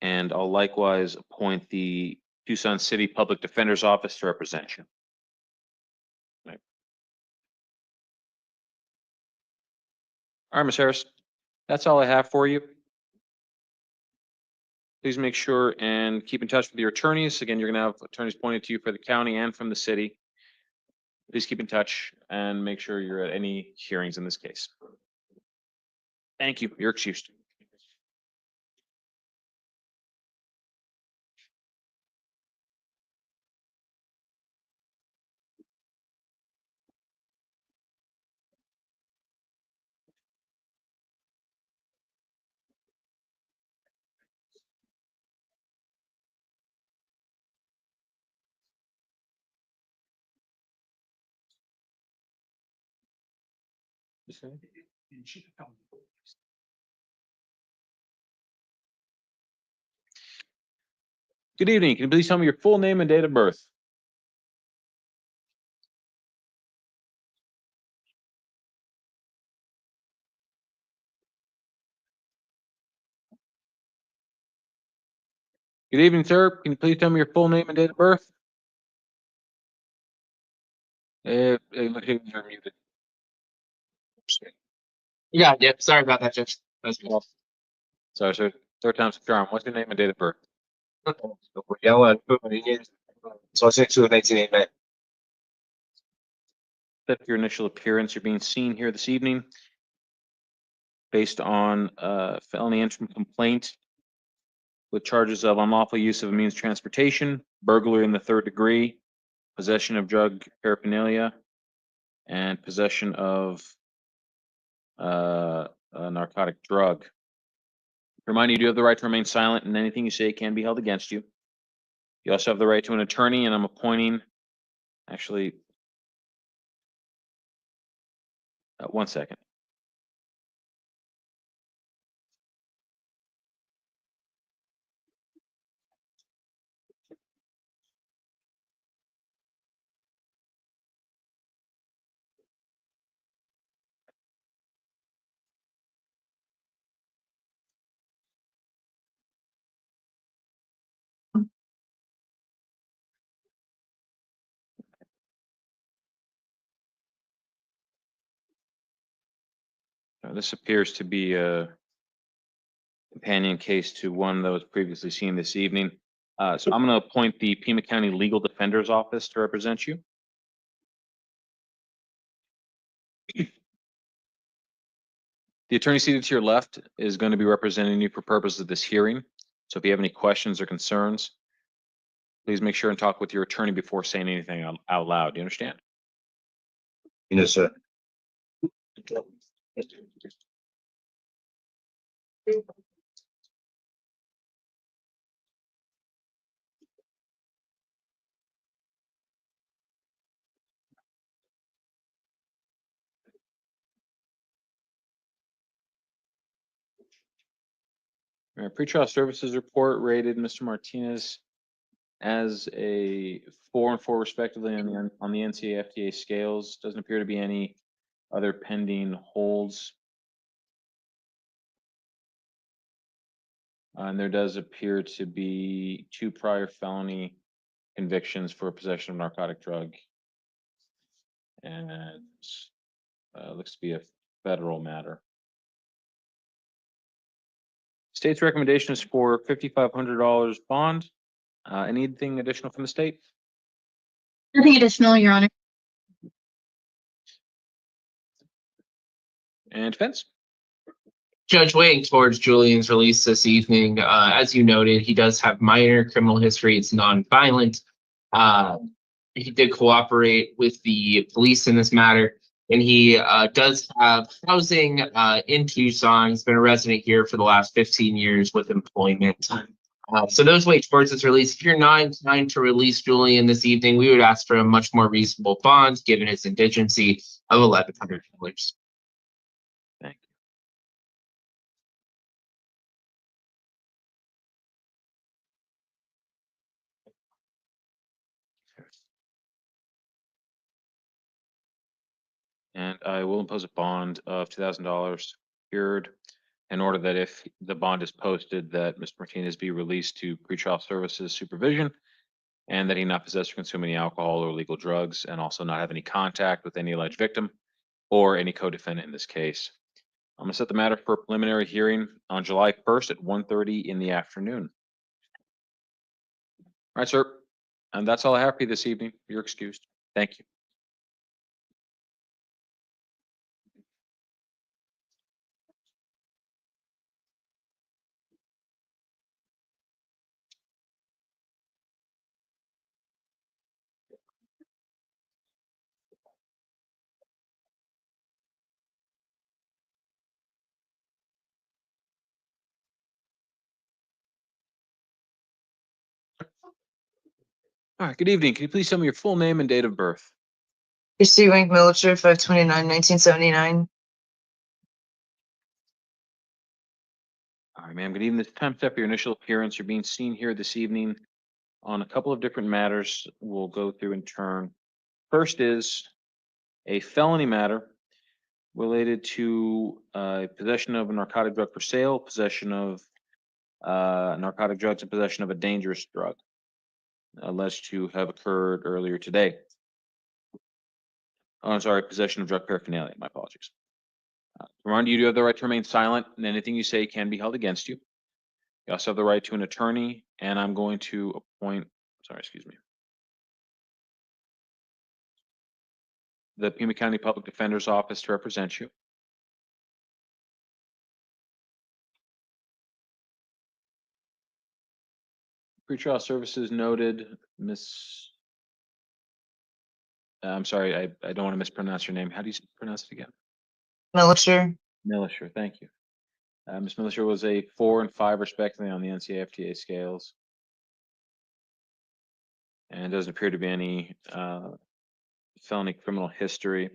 S2: And I'll likewise appoint the Tucson City Public Defender's Office to represent you. Right. All right, Ms. Harris, that's all I have for you. Please make sure and keep in touch with your attorneys. Again, you're going to have attorneys pointed to you for the county and from the city. Please keep in touch and make sure you're at any hearings in this case. Thank you. You're excused. Good evening. Can you please tell me your full name and date of birth? Good evening, sir. Can you please tell me your full name and date of birth? It looks like you're muted.
S3: Yeah, sorry about that, Judge. That's me.
S2: Sorry, sir. Third time's a charm. What's your name and date of birth? Set for your initial appearance. You're being seen here this evening based on felony entry complaint with charges of unlawful use of a means of transportation, burglary in the 3rd degree, possession of drug paraphernalia, and possession of a narcotic drug. Remind you do have the right to remain silent, and anything you say can be held against you. You also have the right to an attorney, and I'm appointing, actually, 1 second. This appears to be a companion case to one that was previously seen this evening. So I'm going to appoint the Pima County Legal Defender's Office to represent you. The attorney seated to your left is going to be representing you for purposes of this hearing. So if you have any questions or concerns, please make sure and talk with your attorney before saying anything out loud. Do you understand?
S9: Yes, sir.
S2: All right, pretrial services report rated Mr. Martinez as a 4 and 4 respectively on the NCAA scales. Doesn't appear to be any other pending holds. And there does appear to be 2 prior felony convictions for possession of narcotic drug. And looks to be a federal matter. State's recommendation is for $5,500 bond. Anything additional from the state?
S5: Nothing additional, Your Honor.
S2: And defense?
S3: Judge weighing towards Julian's release this evening, as you noted, he does have minor criminal history. It's non-violent. He did cooperate with the police in this matter, and he does have housing in Tucson. He's been a resident here for the last 15 years with employment. So those weigh towards his release. If you're not inclined to release Julian this evening, we would ask for a much more reasonable bond, given his indigency of $1,100.
S2: Thank you. And I will impose a bond of $2,000 secured in order that if the bond is posted, that Mr. Martinez be released to pretrial services supervision and that he not possess or consume any alcohol or illegal drugs, and also not have any contact with any alleged victim or any co-defendant in this case. I'm gonna set the matter for a preliminary hearing on July 1st at 1:30 in the afternoon. All right, sir. And that's all I have for you this evening. You're excused. Thank you. All right, good evening. Can you please tell me your full name and date of birth?
S13: Christy Wink Milcher, 5/29/1979.
S2: All right, ma'am. Good evening. This time step your initial appearance. You're being seen here this evening on a couple of different matters. We'll go through in turn. First is a felony matter related to possession of a narcotic drug for sale, possession of narcotic drugs, and possession of a dangerous drug alleged to have occurred earlier today. Oh, I'm sorry, possession of drug paraphernalia. My apologies. Reminder, you do have the right to remain silent, and anything you say can be held against you. You also have the right to an attorney, and I'm going to appoint, the Pima County Public Defender's Office to represent you. Pretrial services noted, Miss. I'm sorry, I don't want to mispronounce your name. How do you pronounce it again?
S13: Milcher.
S2: Millisher, thank you. Ms. Millisher was a 4 and 5 respectively on the NCAFTA scales. And doesn't appear to be any felony criminal history.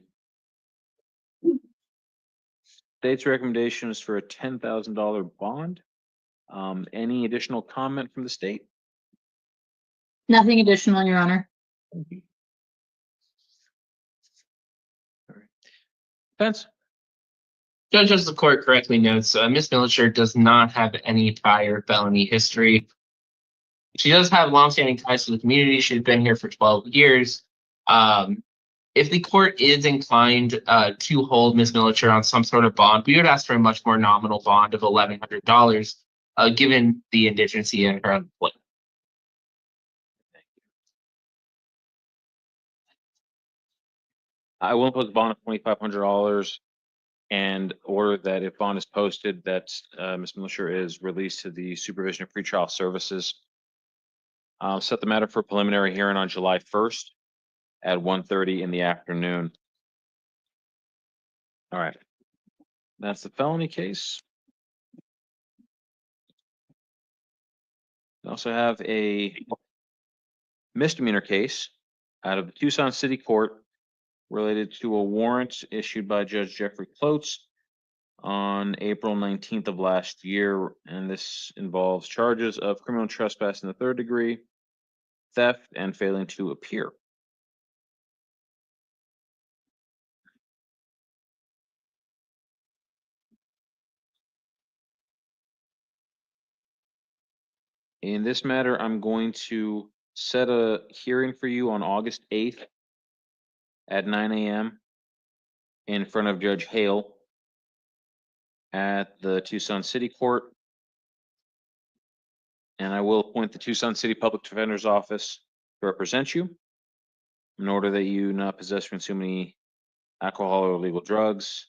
S2: State's recommendation is for a $10,000 bond. Any additional comment from the state?
S5: Nothing additional, Your Honor.
S2: Thank you. All right. Defense?
S3: Judge, as the court correctly notes, Ms. Milcher does not have any prior felony history. She does have longstanding ties to the community. She's been here for 12 years. If the court is inclined to hold Ms. Milcher on some sort of bond, we would ask for a much more nominal bond of $1,100, given the indigency in her employment.
S2: I will impose a bond of $2,500 and order that if bond is posted, that Ms. Milcher is released to the supervision of pretrial services. I'll set the matter for preliminary hearing on July 1st at 1:30 in the afternoon. All right. That's the felony case. We also have a misdemeanor case out of the Tucson City Court related to a warrant issued by Judge Jeffrey Klotz on April 19th of last year. And this involves charges of criminal trespass in the 3rd degree, theft, and failing to appear. In this matter, I'm going to set a hearing for you on August 8th at 9 a.m. in front of Judge Hale at the Tucson City Court. And I will appoint the Tucson City Public Defender's Office to represent you in order that you not possess or consume any alcohol or illegal drugs,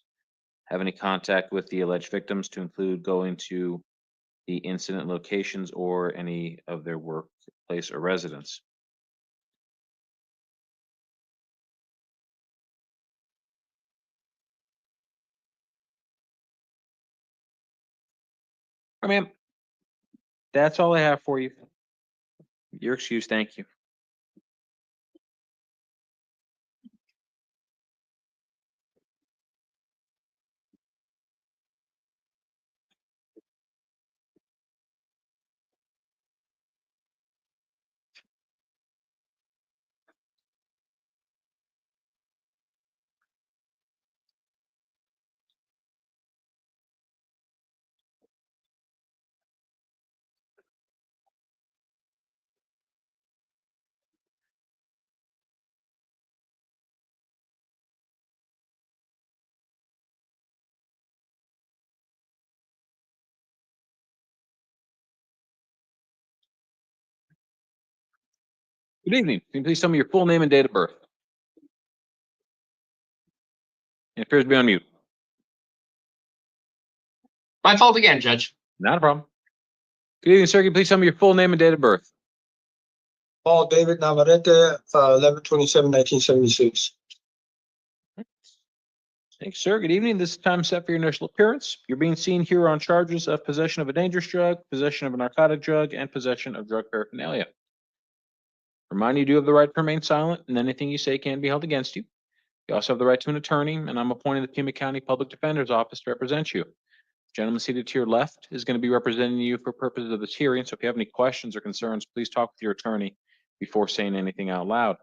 S2: have any contact with the alleged victims, to include going to the incident locations or any of their workplace or residence. All right, ma'am. That's all I have for you. Your excuse, thank you. Good evening. Can you please tell me your full name and date of birth? It appears to be on mute.
S3: My fault again, Judge.
S2: Not a problem. Good evening, sir. Can you please tell me your full name and date of birth?
S11: Paul David Navarete, 11/27/1976.
S2: Thanks, sir. Good evening. This is time set for your initial appearance. You're being seen here on charges of possession of a dangerous drug, possession of a narcotic drug, and possession of drug paraphernalia. Remind you do have the right to remain silent, and anything you say can be held against you. You also have the right to an attorney, and I'm appointing the Pima County Public Defender's Office to represent you. The gentleman seated to your left is going to be representing you for purposes of this hearing, so if you have any questions or concerns, please talk with your attorney before saying anything out loud.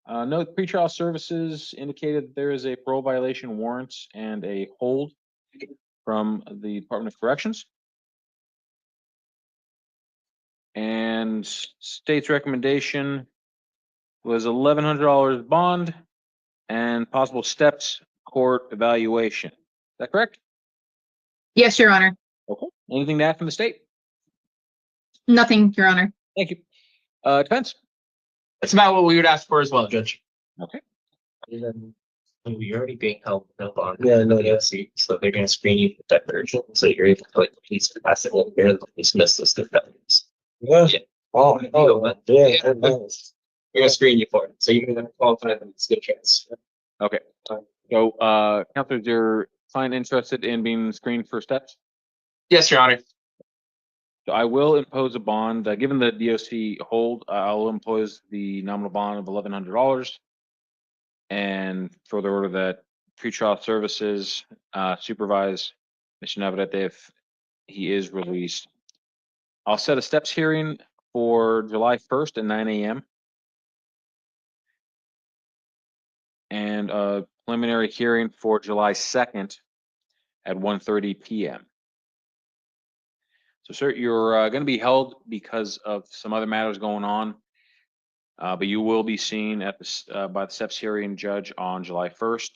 S2: Note, pretrial services indicated there is a parole violation warrant and a hold from the Department of Corrections. And state's recommendation was $1,100 bond and possible steps court evaluation. Is that correct?
S5: Yes, Your Honor.
S2: Okay. Anything to add from the state?
S5: Nothing, Your Honor.
S2: Thank you. Defense?
S3: That's about what we would ask for as well, Judge.
S2: Okay.
S3: You're already being held no bond.
S11: Yeah, no, yeah.
S3: So they're going to screen you for diversion, so you're able to like police capacity and dismiss those defendants.
S11: Yeah.
S3: Yeah.
S11: Oh,
S3: Yeah.
S11: yeah.
S3: We're going to screen you for it, so you're going to qualify them. It's a good chance.
S2: Okay. So, counselors, you're fine, interested in being screened for steps?
S3: Yes, Your Honor.
S2: So I will impose a bond, given the DOC hold, I'll impose the nominal bond of $1,100 and further order that pretrial services supervise Mr. Navarete if he is released. I'll set a steps hearing for July 1st at 9 a.m. and a preliminary hearing for July 2nd at 1:30 p.m. So, sir, you're going to be held because of some other matters going on, but you will be seen at the by the steps hearing judge on July 1st.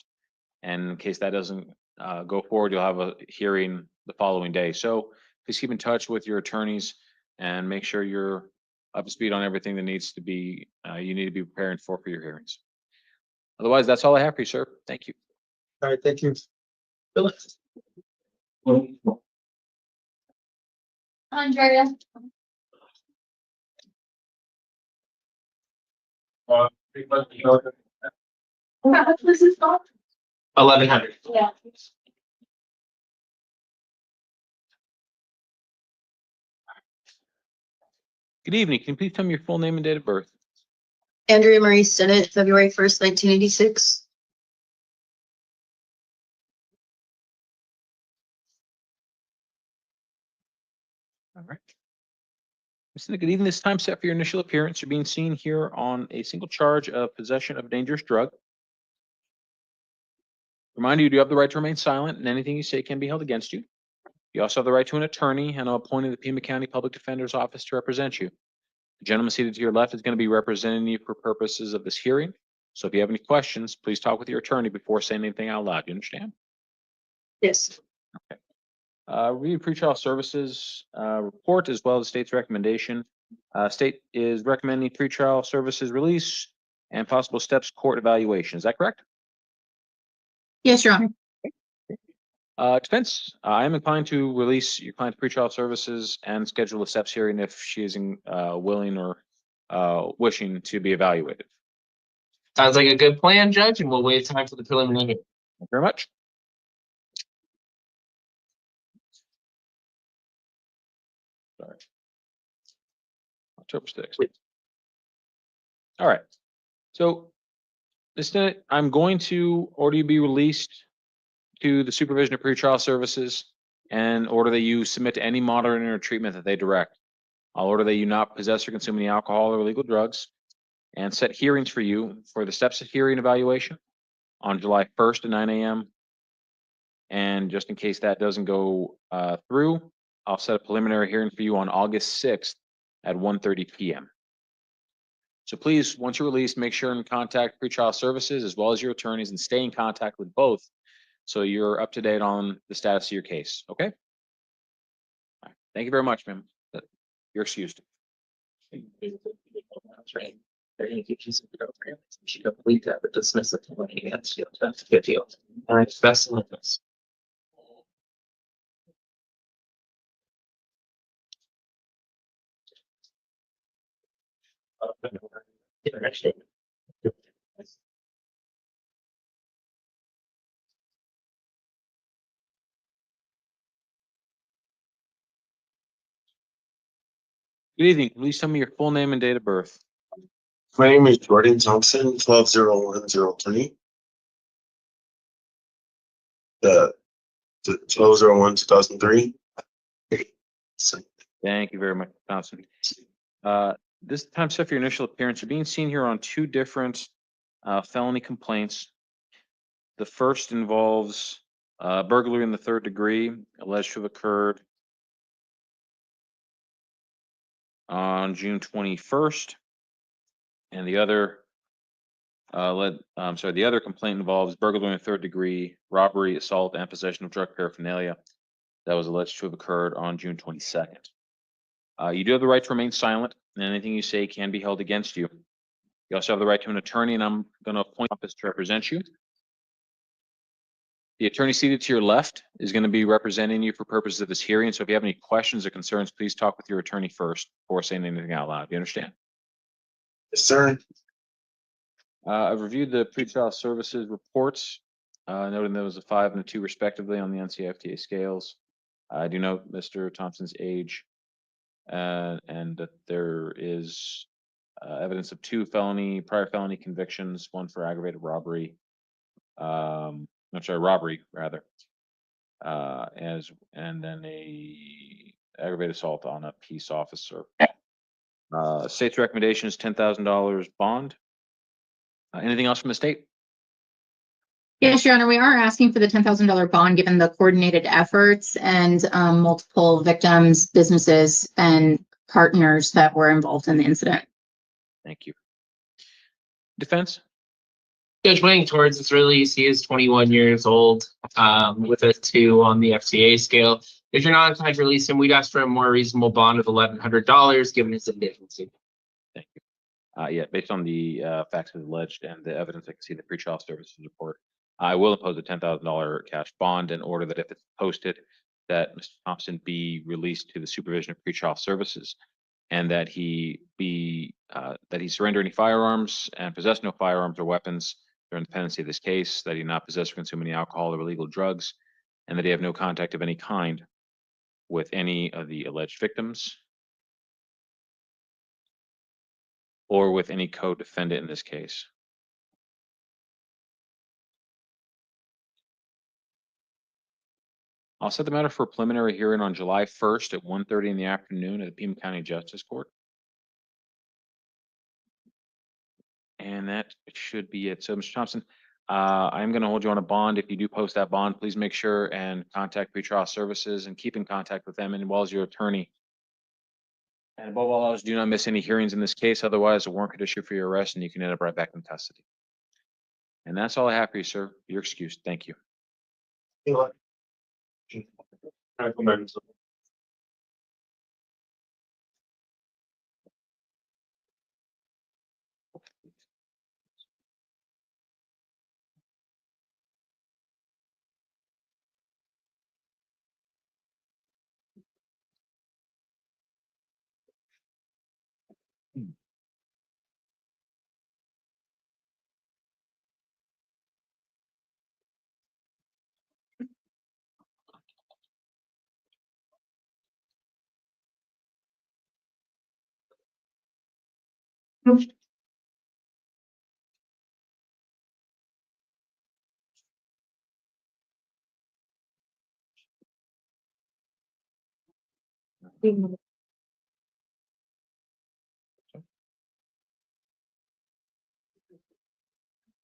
S2: And in case that doesn't go forward, you'll have a hearing the following day. So please keep in touch with your attorneys and make sure you're up to speed on everything that needs to be you need to be preparing for your hearings. Otherwise, that's all I have for you, sir. Thank you.
S11: All right, thank you.
S8: Andrea. This is not.
S3: 1,100.
S8: Yeah.
S2: Good evening. Can you please tell me your full name and date of birth?
S12: Andrea Marie Sennett, February 1st, 1986.
S2: All right. Mr. Good evening. This time set for your initial appearance. You're being seen here on a single charge of possession of a dangerous drug. Remind you do have the right to remain silent, and anything you say can be held against you. You also have the right to an attorney, and I'm appointing the Pima County Public Defender's Office to represent you. The gentleman seated to your left is going to be representing you for purposes of this hearing. So if you have any questions, please talk with your attorney before saying anything out loud. You understand?
S12: Yes.
S2: Review pretrial services report as well as state's recommendation. State is recommending pretrial services release and possible steps court evaluation. Is that correct?
S5: Yes, Your Honor.
S2: Defense, I am inclined to release your client to pretrial services and schedule a steps hearing if she is willing or wishing to be evaluated.
S3: Sounds like a good plan, Judge, and we'll waive time for the preliminary.
S2: Thank you very much. Sorry. October 6th. All right. So, I'm going to order you be released to the supervision of pretrial services and order that you submit to any monitoring or treatment that they direct. I'll order that you not possess or consume any alcohol or illegal drugs and set hearings for you for the steps of hearing evaluation on July 1st at 9 a.m. And just in case that doesn't go through, I'll set a preliminary hearing for you on August 6th at 1:30 p.m. So please, once you're released, make sure and contact pretrial services as well as your attorneys and stay in contact with both so you're up to date on the status of your case. Okay? All right. Thank you very much, ma'am. You're excused.
S3: That's right. They're going to get you some program. You should complete that, but dismiss it. That's a good deal. All right, best of luck.
S2: Good evening. Please tell me your full name and date of birth.
S9: My name is Jordan Thompson, 120103. The 1201-2003.
S2: Thank you very much, Thompson. This time set for your initial appearance. You're being seen here on two different felony complaints. The first involves burglary in the third degree, alleged to have occurred on June 21st. And the other the other complaint involves burglary in the third degree, robbery, assault, and possession of drug paraphernalia that was alleged to have occurred on June 22nd. You do have the right to remain silent, and anything you say can be held against you. You also have the right to an attorney, and I'm going to appoint office to represent you. The attorney seated to your left is going to be representing you for purposes of this hearing. So if you have any questions or concerns, please talk with your attorney first before saying anything out loud. You understand?
S9: Yes, sir.
S2: I've reviewed the pretrial services reports, noting there was a 5 and a 2 respectively on the NCFTA scales. I do note Mr. Thompson's age and that there is evidence of 2 prior felony convictions, one for aggravated robbery, robbery rather, and then a aggravated assault on a peace officer. State's recommendation is $10,000 bond. Anything else from the state?
S5: Yes, Your Honor, we are asking for the $10,000 bond given the coordinated efforts and multiple victims, businesses, and partners that were involved in the incident.
S2: Thank you. Defense?
S3: Judge weighing towards this release, he is 21 years old, with a 2 on the FCA scale. If you're not inclined to release him, we'd ask for a more reasonable bond of $1,100 given his indigency.
S2: Thank you. Yeah, based on the facts as alleged and the evidence, I can see the pretrial services report. I will impose a $10,000 cash bond in order that if it's posted, that Mr. Thompson be released to the supervision of pretrial services, and that he surrender any firearms and possess no firearms or weapons during the pendency of this case, that he not possess or consume any alcohol or illegal drugs, and that he have no contact of any kind with any of the alleged victims or with any co-defendant in this case. I'll set the matter for a preliminary hearing on July 1st at 1:30 in the afternoon at the Pima County Justice Court. And that should be it. So, Mr. Thompson, I'm going to hold you on a bond. If you do post that bond, please make sure and contact pretrial services and keep in contact with them and as well as your attorney. And above all else, do not miss any hearings in this case. Otherwise, a warrant could issue for your arrest and you can end up right back in custody. And that's all I have for you, sir. You're excused. Thank you.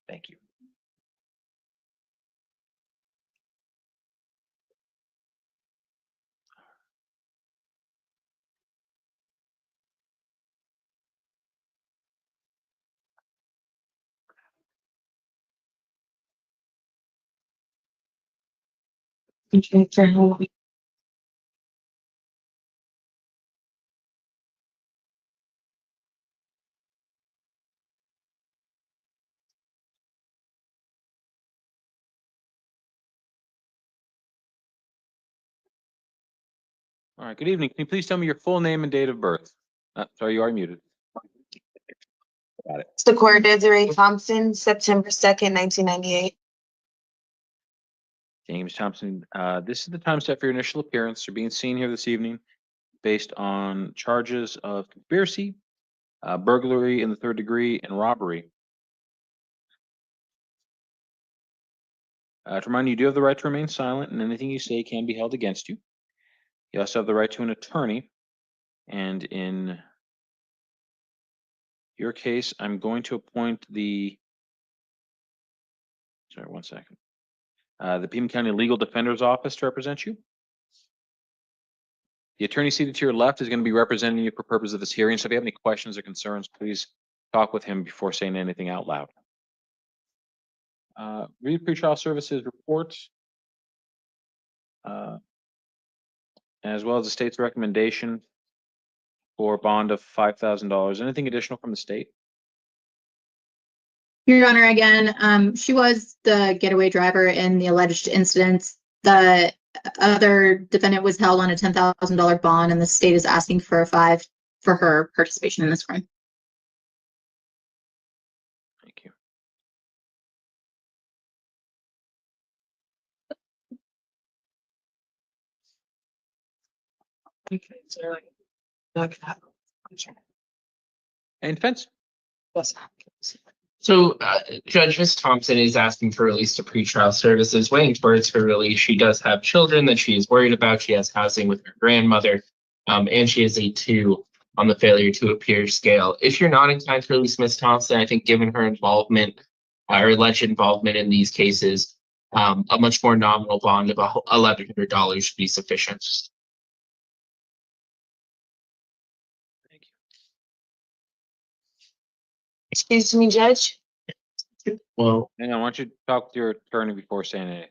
S2: Thank you. All right, good evening. Can you please tell me your full name and date of birth? Sorry, you are muted. Got it.
S13: It's the court, Desiree Thompson, September 2nd, 1998.
S2: James Thompson, this is the time set for your initial appearance. You're being seen here this evening based on charges of conspiracy, burglary in the third degree, and robbery. To remind you, you do have the right to remain silent, and anything you say can be held against you. You also have the right to an attorney. And in your case, I'm going to appoint the Pima County Legal Defender's Office to represent you. The attorney seated to your left is going to be representing you for purpose of this hearing. So if you have any questions or concerns, please talk with him before saying anything out loud. Read pretrial services reports, as well as the state's recommendation for a bond of $5,000. Anything additional from the state?
S5: Your Honor, again, she was the getaway driver in the alleged incidents. The other defendant was held on a $10,000 bond, and the state is asking for a $5,000 for her participation in this crime.
S2: Thank you. And defense?
S3: So, Judge Ms. Thompson is asking for release to pretrial services. Waiting towards her release, she does have children that she is worried about. She has housing with her grandmother, and she is a 2 on the failure to appear scale. If you're not inclined to release Ms. Thompson, I think given her involvement, or alleged involvement in these cases, a much more nominal bond of $1,100 should be sufficient.
S13: Excuse me, Judge.
S3: Well,
S2: Hang on, why don't you talk to your attorney before saying anything?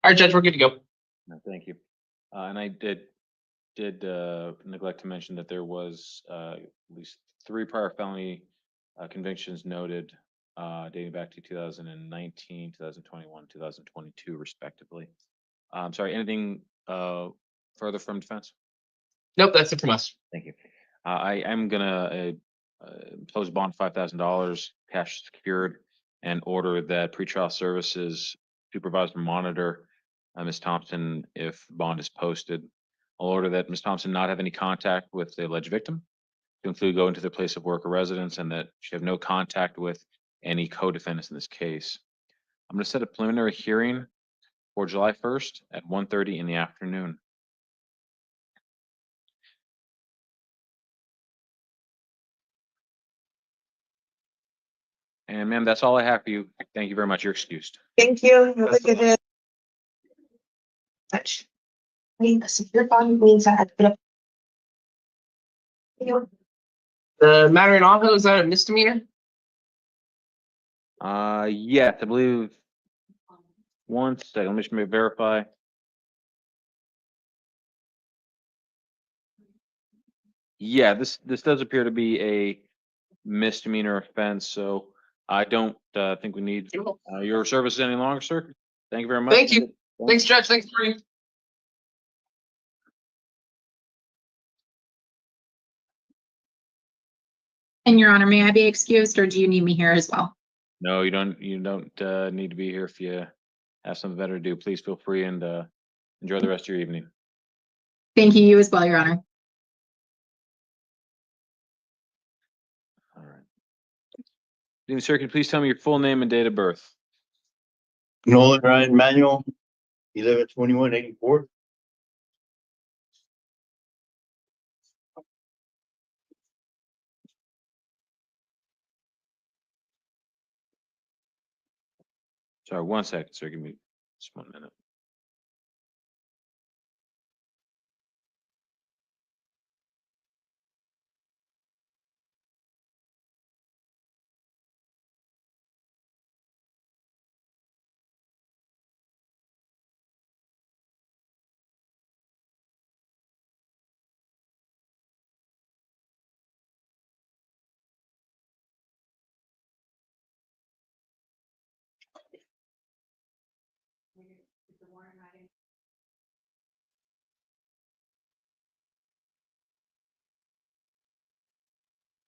S3: All right, Judge, we're good to go.
S2: No, thank you. And I did neglect to mention that there was at least 3 prior felony convictions noted dating back to 2019, 2021, 2022 respectively. I'm sorry, anything further from defense?
S3: Nope, that's it from us.
S2: Thank you. I am gonna impose a bond of $5,000, cash secured, and order that pretrial services supervisor monitor Ms. Thompson if bond is posted. I'll order that Ms. Thompson not have any contact with the alleged victim, to include going to their place of work or residence, and that she have no contact with any co-defendants in this case. I'm going to set a preliminary hearing for July 1st at 1:30 in the afternoon. And ma'am, that's all I have for you. Thank you very much. You're excused.
S13: Thank you. Have a good day. Touch. I mean, a secure bond means I had to put up.
S3: The matter in Ajo, is that a misdemeanor?
S2: Yes, I believe. One second, let me just verify. Yeah, this does appear to be a misdemeanor offense, so I don't think we need your services any longer, sir. Thank you very much.
S3: Thank you. Thanks, Judge. Thanks, Marty.
S5: And Your Honor, may I be excused or do you need me here as well?
S2: No, you don't need to be here. If you have something better to do, please feel free and enjoy the rest of your evening.
S5: Thank you as well, Your Honor.
S2: All right. Sir, can you please tell me your full name and date of birth?
S14: Nolan Ryan Manuel, 11/21/84.
S2: Sorry, 1 second, sir. Give me just 1 minute.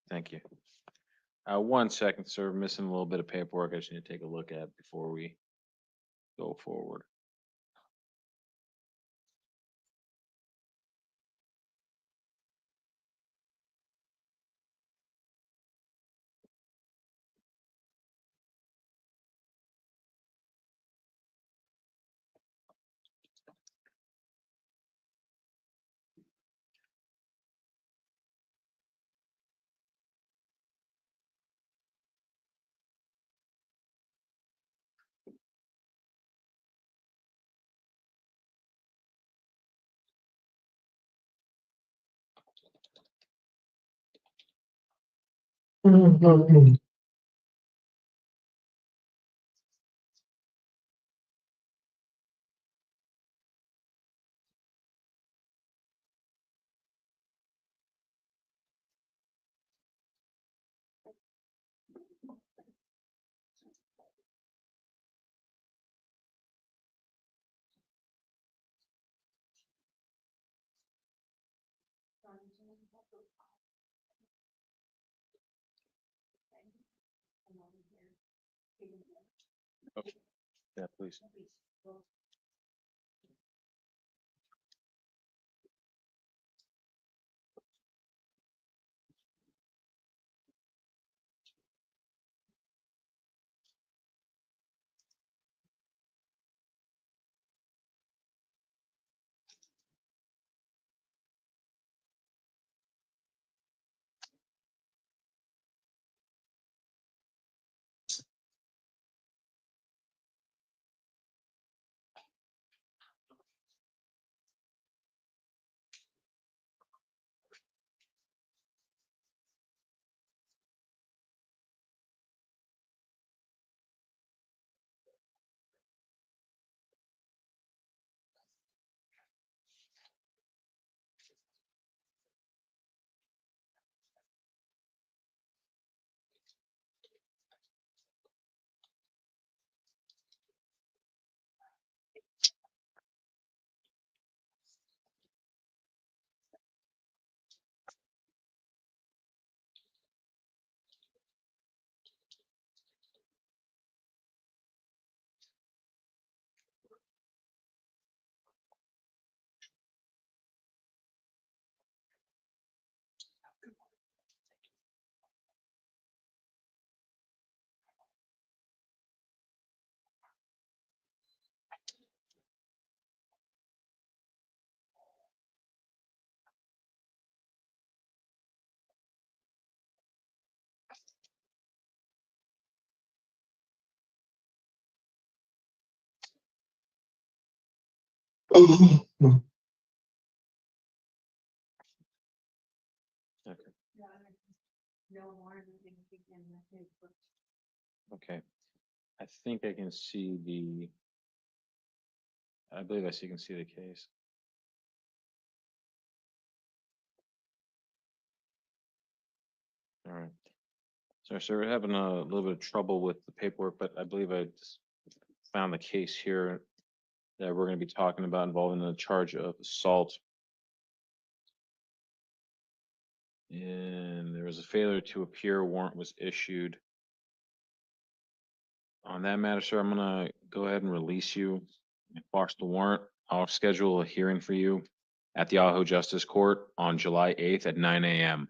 S2: Thank you. 1 second, sir. We're missing a little bit of paperwork I just need to take a look at before we go forward. Okay. Yeah, please. Okay. Okay. I think I can see I believe can see the case. All right. So, sir, we're having a little bit of trouble with the paperwork, but I believe I just found the case here that we're going to be talking about involving the charge of assault. And there was a failure to appear warrant was issued. On that matter, sir, I'm gonna go ahead and release you and quash the warrant. I'll schedule a hearing for you at the Ajo Justice Court on July 8th at 9 a.m.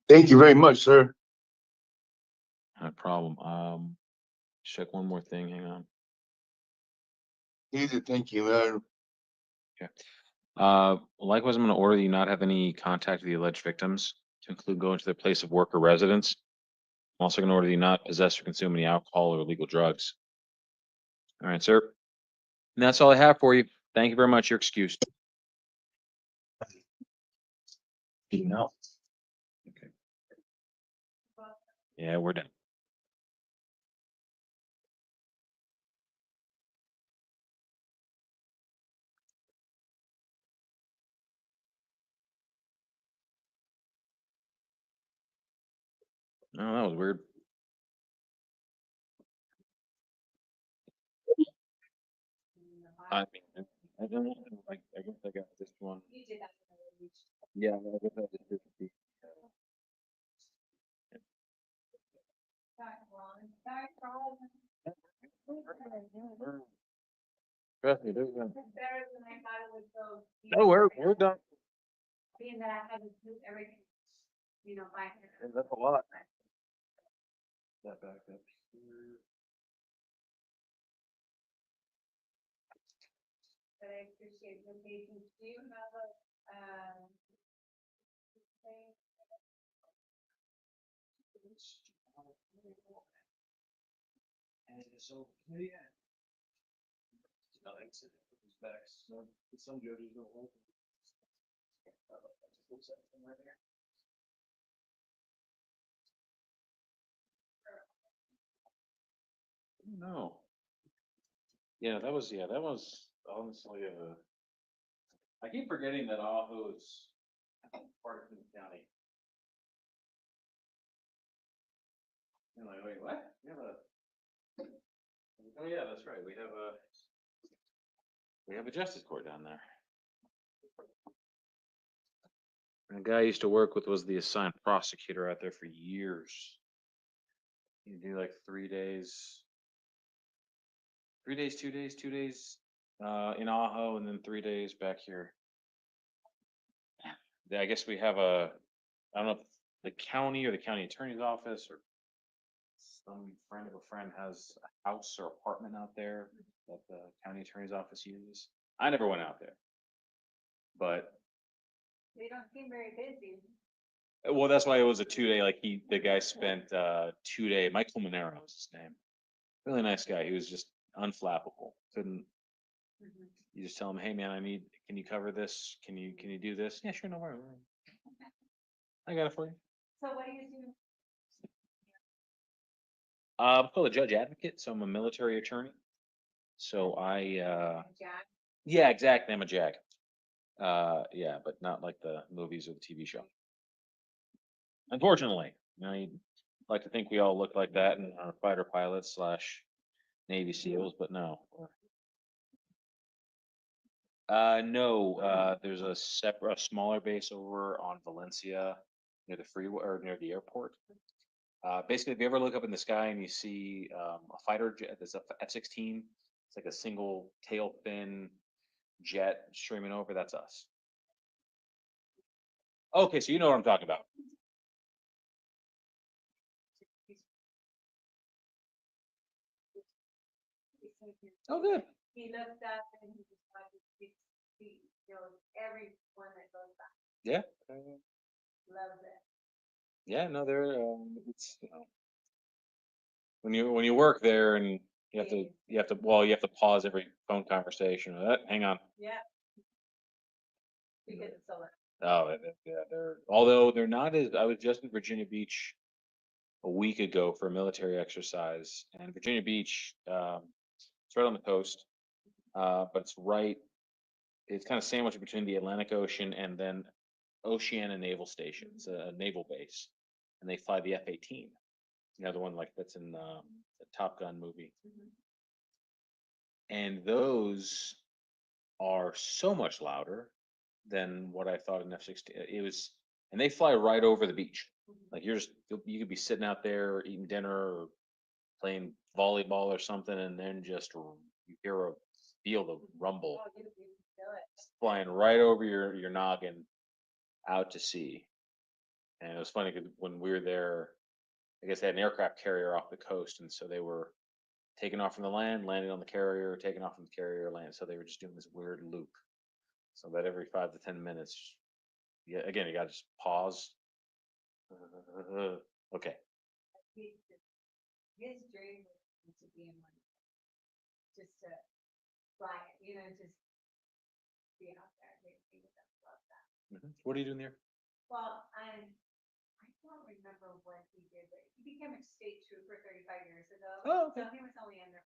S14: Thank you very much, sir.
S2: Not a problem. Check one more thing. Hang on.
S14: Easy, thank you, man.
S2: Likewise, I'm gonna order that you not have any contact with the alleged victims, to include going to their place of work or residence. I'm also gonna order that you not possess or consume any alcohol or illegal drugs. All right, sir. And that's all I have for you. Thank you very much. You're excused.
S14: No.
S2: Okay. Yeah, we're done. Oh, that was weird. I mean, I don't know. I guess I got this one. Yeah, I guess I just did the. Trust me, there's one. No, we're done.
S1: Being that I had to do everything, by
S2: Yeah, that's a lot. That back up here.
S1: But I appreciate your patience. Do you have a,
S4: And so, yeah. Some judges don't hold.
S2: No. Yeah, that was honestly I keep forgetting that Ajo is part of Pima County. I'm like, wait, what? We have oh yeah, that's right. We have a justice court down there. And the guy I used to work with was the assigned prosecutor out there for years. You do like 3 days. 3 days, 2 days, 2 days in Ajo, and then 3 days back here. Yeah, I guess we have I don't know if the county or the county attorney's office or some friend of a friend has a house or apartment out there that the county attorney's office uses. I never went out there, but
S1: they don't seem very busy.
S2: well, that's why it was a 2 day. Like the guy spent 2 day. Michael Monero was his name. Really nice guy. He was just unflappable. Couldn't. You just tell him, hey man, can you cover this? Can you do this? Yeah, sure, no worries. I got it for you.
S1: So what do you do?
S2: I'm called a judge advocate, so I'm a military attorney. So
S1: Jack?
S2: yeah, exactly. I'm a JAG. Yeah, but not like the movies or the TV show. Unfortunately, you'd like to think we all look like that and are fighter pilots / Navy SEALs, but no. No, there's a smaller base over on Valencia near the freeway or near the airport. Basically, if you ever look up in the sky and you see a fighter jet, there's a F-16. It's like a single tail fin jet streaming over. That's us. Okay, so you know what I'm talking about. Oh, good.
S1: He looked up and he just everyone that goes back.
S2: Yeah.
S1: Loves it.
S2: Yeah, no, they're it's when you work there and You have to pause every phone conversation. Hang on.
S15: Yeah. Because it's so.
S2: Oh, yeah, although they're not as, I was just in Virginia Beach a week ago for a military exercise, and Virginia Beach, it's right on the coast, but it's kind of sandwiched between the Atlantic Ocean and then Oceana Naval Station. It's a naval base, and they fly the F-18. You know, the one like that's in the Top Gun movie. And those are so much louder than what I thought an F-16. And they fly right over the beach. Like you could be sitting out there eating dinner or playing volleyball or something, and then just you feel the rumble flying right over your noggin out to sea. And it was funny because when we were there, I guess they had an aircraft carrier off the coast, and so they were taking off from the land, landing on the carrier, taking off from the carrier, land. So they were just doing this weird loop. So that every 5 to 10 minutes, you got to just pause. Okay.
S15: His dream was to be in one, just to fly, just be out there. He would love that.
S2: What are you doing there?
S15: Well, I don't remember what he did, but he became a state trooper 35 years ago.
S2: Oh, okay.
S15: So he was only in there